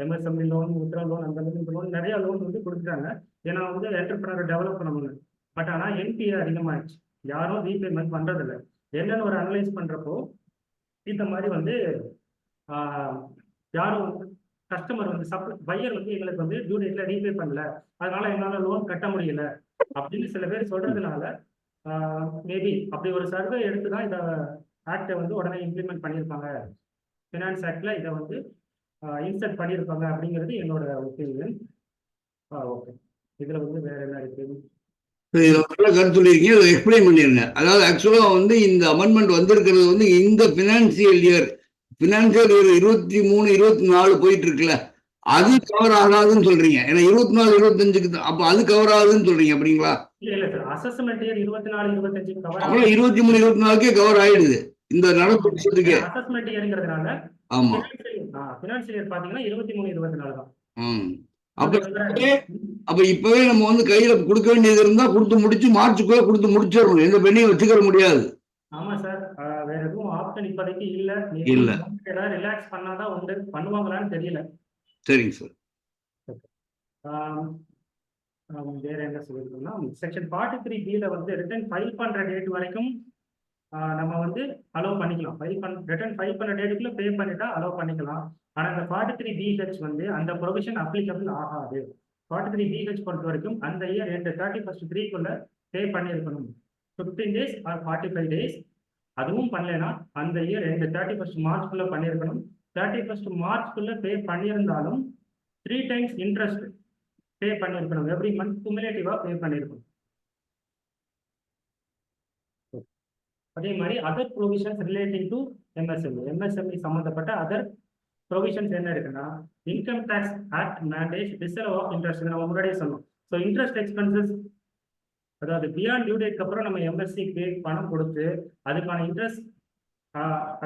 எம்எஸ்எம்இ லோன், முத்ரா லோன், அந்த மாதிரி லோன் நிறைய லோன் வந்து கொடுத்துட்டாங்க. ஏன்னா வந்து என்டர்பிரனர் டெவலப் பண்ணணும்னு. பட் ஆனால் என்பிஏ அதிகமாகிடுச்சு, யாரும் ரீபேமெண்ட் பண்ணுறதில்ல. என்னன்னு ஒரு அனலைஸ் பண்ணுறப்போ இந்த மாதிரி வந்து யாரும் கஸ்டமர் வந்து பையர் வந்து எங்களுக்கு வந்து டியூ டேட்ல ரீபே பண்ணல, அதனால எங்களால லோன் கட்ட முடியல அப்படின்னு சில பேர் சொல்றதுனால மேபி அப்படி ஒரு சர்வே எடுத்து தான் இந்த ஆக்டை வந்து உடனே இம்ப்ளிமெண்ட் பண்ணியிருப்பாங்க. ஃபினான்ஸ் ஆக்ட்ல இதை வந்து இன்சர்ட் பண்ணியிருப்பாங்க அப்படிங்கிறது என்னோட ஒப்பீனியன். ஓகே, இதுல வந்து வேற என்ன இருக்கு? நல்ல கருத்து சொல்லியிருக்கீங்க, இதை எக்ஸ்பிளைன் பண்ணிருங்க. அதாவது ஆக்சுவலா வந்து இந்த அமெண்ட்மெண்ட் வந்திருக்கிறது வந்து இந்த பினான்சியல் இயர் 23, 24 போயிட்டு இருக்குல்ல, அது கவர் ஆகாதுன்னு சொல்றீங்க. ஏன்னா 24, 25க்கு அப்ப அது கவர் ஆகுதுன்னு சொல்றீங்க அப்படிங்களா? இல்ல சார், அசஸ்மெண்ட் இயர் 24, 25 கவர் ஆகும். 23, 24க்கே கவர் ஆயிடுது இந்த நடப்பு வருஷத்துக்கு. அசஸ்மெண்ட் இயர்ங்கிறதுனால ஆமா, ஃபினான்சியல் இயர் பாத்தீங்கன்னா 23, 24 தான். அப்ப இப்பவே நம்ம வந்து கையில கொடுக்க வேண்டியது இருந்தா கொடுத்து முடிச்சு மார்ச்சுக்குள்ள கொடுத்து முடிச்சிடணும், எந்த பெண்ணையும் வச்சுக்க முடியாது. ஆமா சார், வேற எதுவும் ஆப்ஷன் இப்போதைக்கு இல்ல. ஏதாவது ரிலாக்ஸ் பண்ணாதான் உண்டு, பண்ணுவாங்களான்னு தெரியல. சரிங்க சார். வேற என்ன சொல்லிருக்கோம்னா, செக்ஷன் 43B வந்து ரிட்டர்ன் ஃபைல் பண்ற டேட் வரைக்கும் நம்ம வந்து அலோவ் பண்ணிக்கலாம். ரிட்டர்ன் ஃபைல் பண்ற டேட்டுக்குள்ள பே பண்ணிட்டா அலோவ் பண்ணிக்கலாம். ஆனா இந்த 43BH வந்து அந்த ப்ரொவிஷன் அப்ளிகபிள் ஆகாது. 43BH பொறுத்த வரைக்கும் அந்த இயர் 31st 3க்குள்ள பே பண்ணியிருக்கணும். 15 days ஆர் 45 days. அதுவும் பண்ணலைன்னா அந்த இயர் 31st மார்ச்க்குள்ள பண்ணியிருக்கணும். 31st மார்ச்க்குள்ள பே பண்ணியிருந்தாலும் 3 times இன்ட்ரெஸ்ட் பே பண்ணியிருக்கணும். எவ்ரி மந்த் குமுலேட்டிவா பே பண்ணியிருக்கணும். அதே மாதிரி other provisions relating to MSME சம்பந்தப்பட்ட அதர் ப்ரொவிஷன்ஸ் என்ன இருக்குன்னா, income tax act mandates disallow of interest. நம்ம முன்னாடியே சொன்னோம். ஸோ இன்ட்ரெஸ்ட் எக்ஸ்பென்சஸ், அதாவது பியாண்ட் டியூ டேட்க்கு அப்புறம் நம்ம எம்எஸ்சி பே பணம் கொடுத்து அதுக்கான இன்ட்ரெஸ்ட்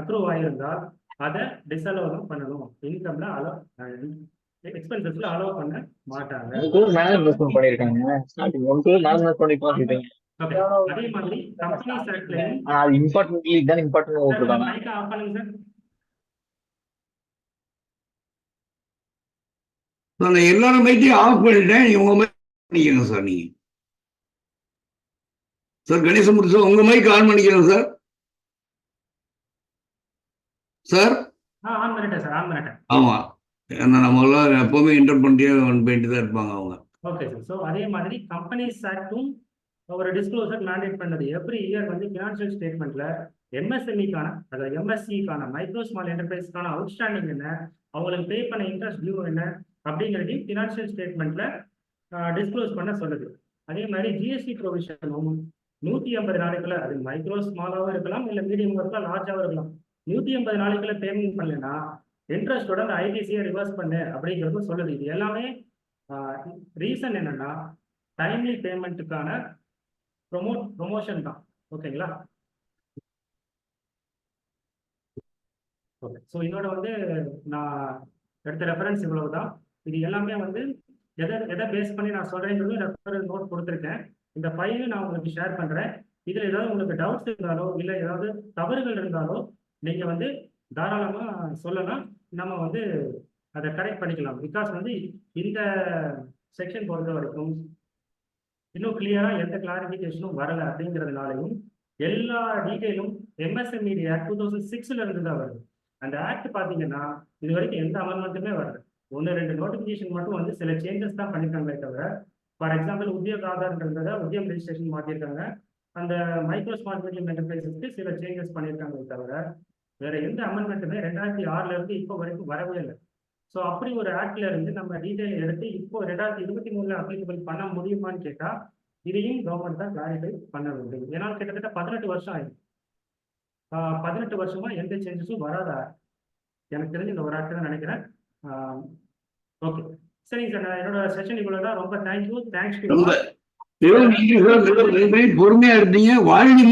அப்ரூவ் ஆகியிருந்தால் அதை டிசலவ் தான் பண்ணணும். இன்கம்ல அலோவ், எக்ஸ்பென்சஸ்ல அலோவ் பண்ண மாட்டாங்க. அதே மாதிரி கம்பெனிஸ் ஆக்ட்லயும் ஆஃப் பண்ணுங்க சார். நான் எல்லாரும் மைக்கையும் ஆஃப் பண்ணிட்டேன், இவங்க பண்ணிக்கணும் சார். நீங்க சார் கணேசமூர்த்தி சார், உங்க மைக் ஆன் பண்ணிக்கிறேன் சார். சார் ஆன் பண்ணிட்டேன் சார், ஆன் பண்ணிட்டேன். ஆமா, ஏன்னா நம்மளாம் எப்பவுமே இன்டர் பண்ணிட்டு தான் இருப்பாங்க அவங்க. Okay sir. ஸோ அதே மாதிரி கம்பெனிஸ் ஆக்டும் ஒரு டிஸ்க்ளோசர் மேண்டேட் பண்ணது. எவ்ரி இயர் வந்து ஃபினான்ஷியல் ஸ்டேட்மெண்ட்ல எம்எஸ்எம்இக்கான, அதாவது எம்எஸ்சிக்கான மைக்ரோ ஸ்மால் என்டர்பிரைஸ்க்கான அவுட்ஸ்டாண்டிங் என்ன, அவங்களுக்கு பே பண்ண இன்ட்ரெஸ்ட் டியூ என்ன அப்படிங்கிறதையும் ஃபினான்ஷியல் ஸ்டேட்மெண்ட்ல டிஸ்க்ளோஸ் பண்ண சொல்லுது. அதே மாதிரி ஜிஎஸ்டி ப்ரொவிஷனும் 180 நாளைக்குள்ள, அது மைக்ரோ ஸ்மாலாகவும் இருக்கலாம், இல்லை மீடியம் இருக்கலாம், லார்ஜாகவும் இருக்கலாம், 180 நாளைக்குள்ள பேமெண்ட் பண்ணலன்னா இன்ட்ரெஸ்டோட அந்த ஐடிசியை ரிவர்ஸ் பண்ணு அப்படிங்கிறது சொல்லுது. இது எல்லாமே ரீசன் என்னன்னா டைம்லி பேமெண்ட்டுக்கான ப்ரொமோஷன் தான். ஓகேங்களா? ஓகே. ஸோ இதோட வந்து நான் எடுத்த ரெஃபரன்ஸ் இவ்வளவு தான். இது எல்லாமே வந்து எதை பேஸ் பண்ணி நான் சொல்றேங்கிறது ரெஃபரன்ஸ் நோட் கொடுத்துருக்கேன். இந்த ஃபைலை நான் உங்களுக்கு ஷேர் பண்றேன். இதுல ஏதாவது உங்களுக்கு டவுட்ஸ் இருந்தாலோ இல்லை ஏதாவது தவறுகள் இருந்தாலோ நீங்க வந்து தாராளமா சொல்லலாம். நம்ம வந்து அதை கரெக்ட் பண்ணிக்கலாம். பிகாஸ் வந்து இந்த செக்ஷன் பொறுத்த வரைக்கும் இன்னும் கிளியரா எந்த கிளாரிபிகேஷனும் வரல அப்படிங்கிறதுனாலையும் எல்லா டீட்டெயிலும் எம்எஸ்எம்இ ஆக்ட் 2006 இருந்து தான் வருது. அந்த ஆக்ட் பாத்தீங்கன்னா இது வரைக்கும் எந்த அமெண்ட்மெண்ட்டுமே வரல. 1-2 நோட்டிபிகேஷன் மட்டும் வந்து சில சேஞ்சஸ் தான் பண்ணிருக்காங்களே தவிர, ஃபார் எக்ஸாம்பிள் உத்தியோக ஆதார்ன்றத உத்தியம் ரெஜிஸ்ட்ரேஷன் மாற்றிருக்காங்க. அந்த மைக்ரோ ஸ்மால் மீடியம் என்டர்பிரைசஸ்க்கு சில சேஞ்சஸ் பண்ணியிருக்காங்களே தவிர வேற எந்த அமெண்ட்மெண்ட்டுமே 2006 இருந்து இப்போ வரைக்கும் வரவே இல்லை. ஸோ அப்படி ஒரு ஆக்ட்ல இருந்து நம்ம டீட்டெயில் எடுத்து இப்போ 2023 அப்ளிகபிள் பண்ண முடியுமான்னு கேட்டா இதையும் கவர்மெண்ட் தான் கிளாரிஃபை பண்ண வேண்டும். ஏன்னா கிட்டத்தட்ட 18 வருஷம் ஆயிடும். 18 வருஷமா எந்த சேஞ்சஸும் வராதா எனக்கு தெரிஞ்சு இந்த ஒரு ஆக்ட் தான் நினைக்கிறேன். ஓகே, சரிங்க சார். நான் என்னோட செஷன் இவ்வளவுதான். ரொம்ப தேங்க்யூ. தேங்க்ஸ் டு ரொம்ப நன்றி சார், பொறுமையா இருந்தீங்க. வாழ்க்கை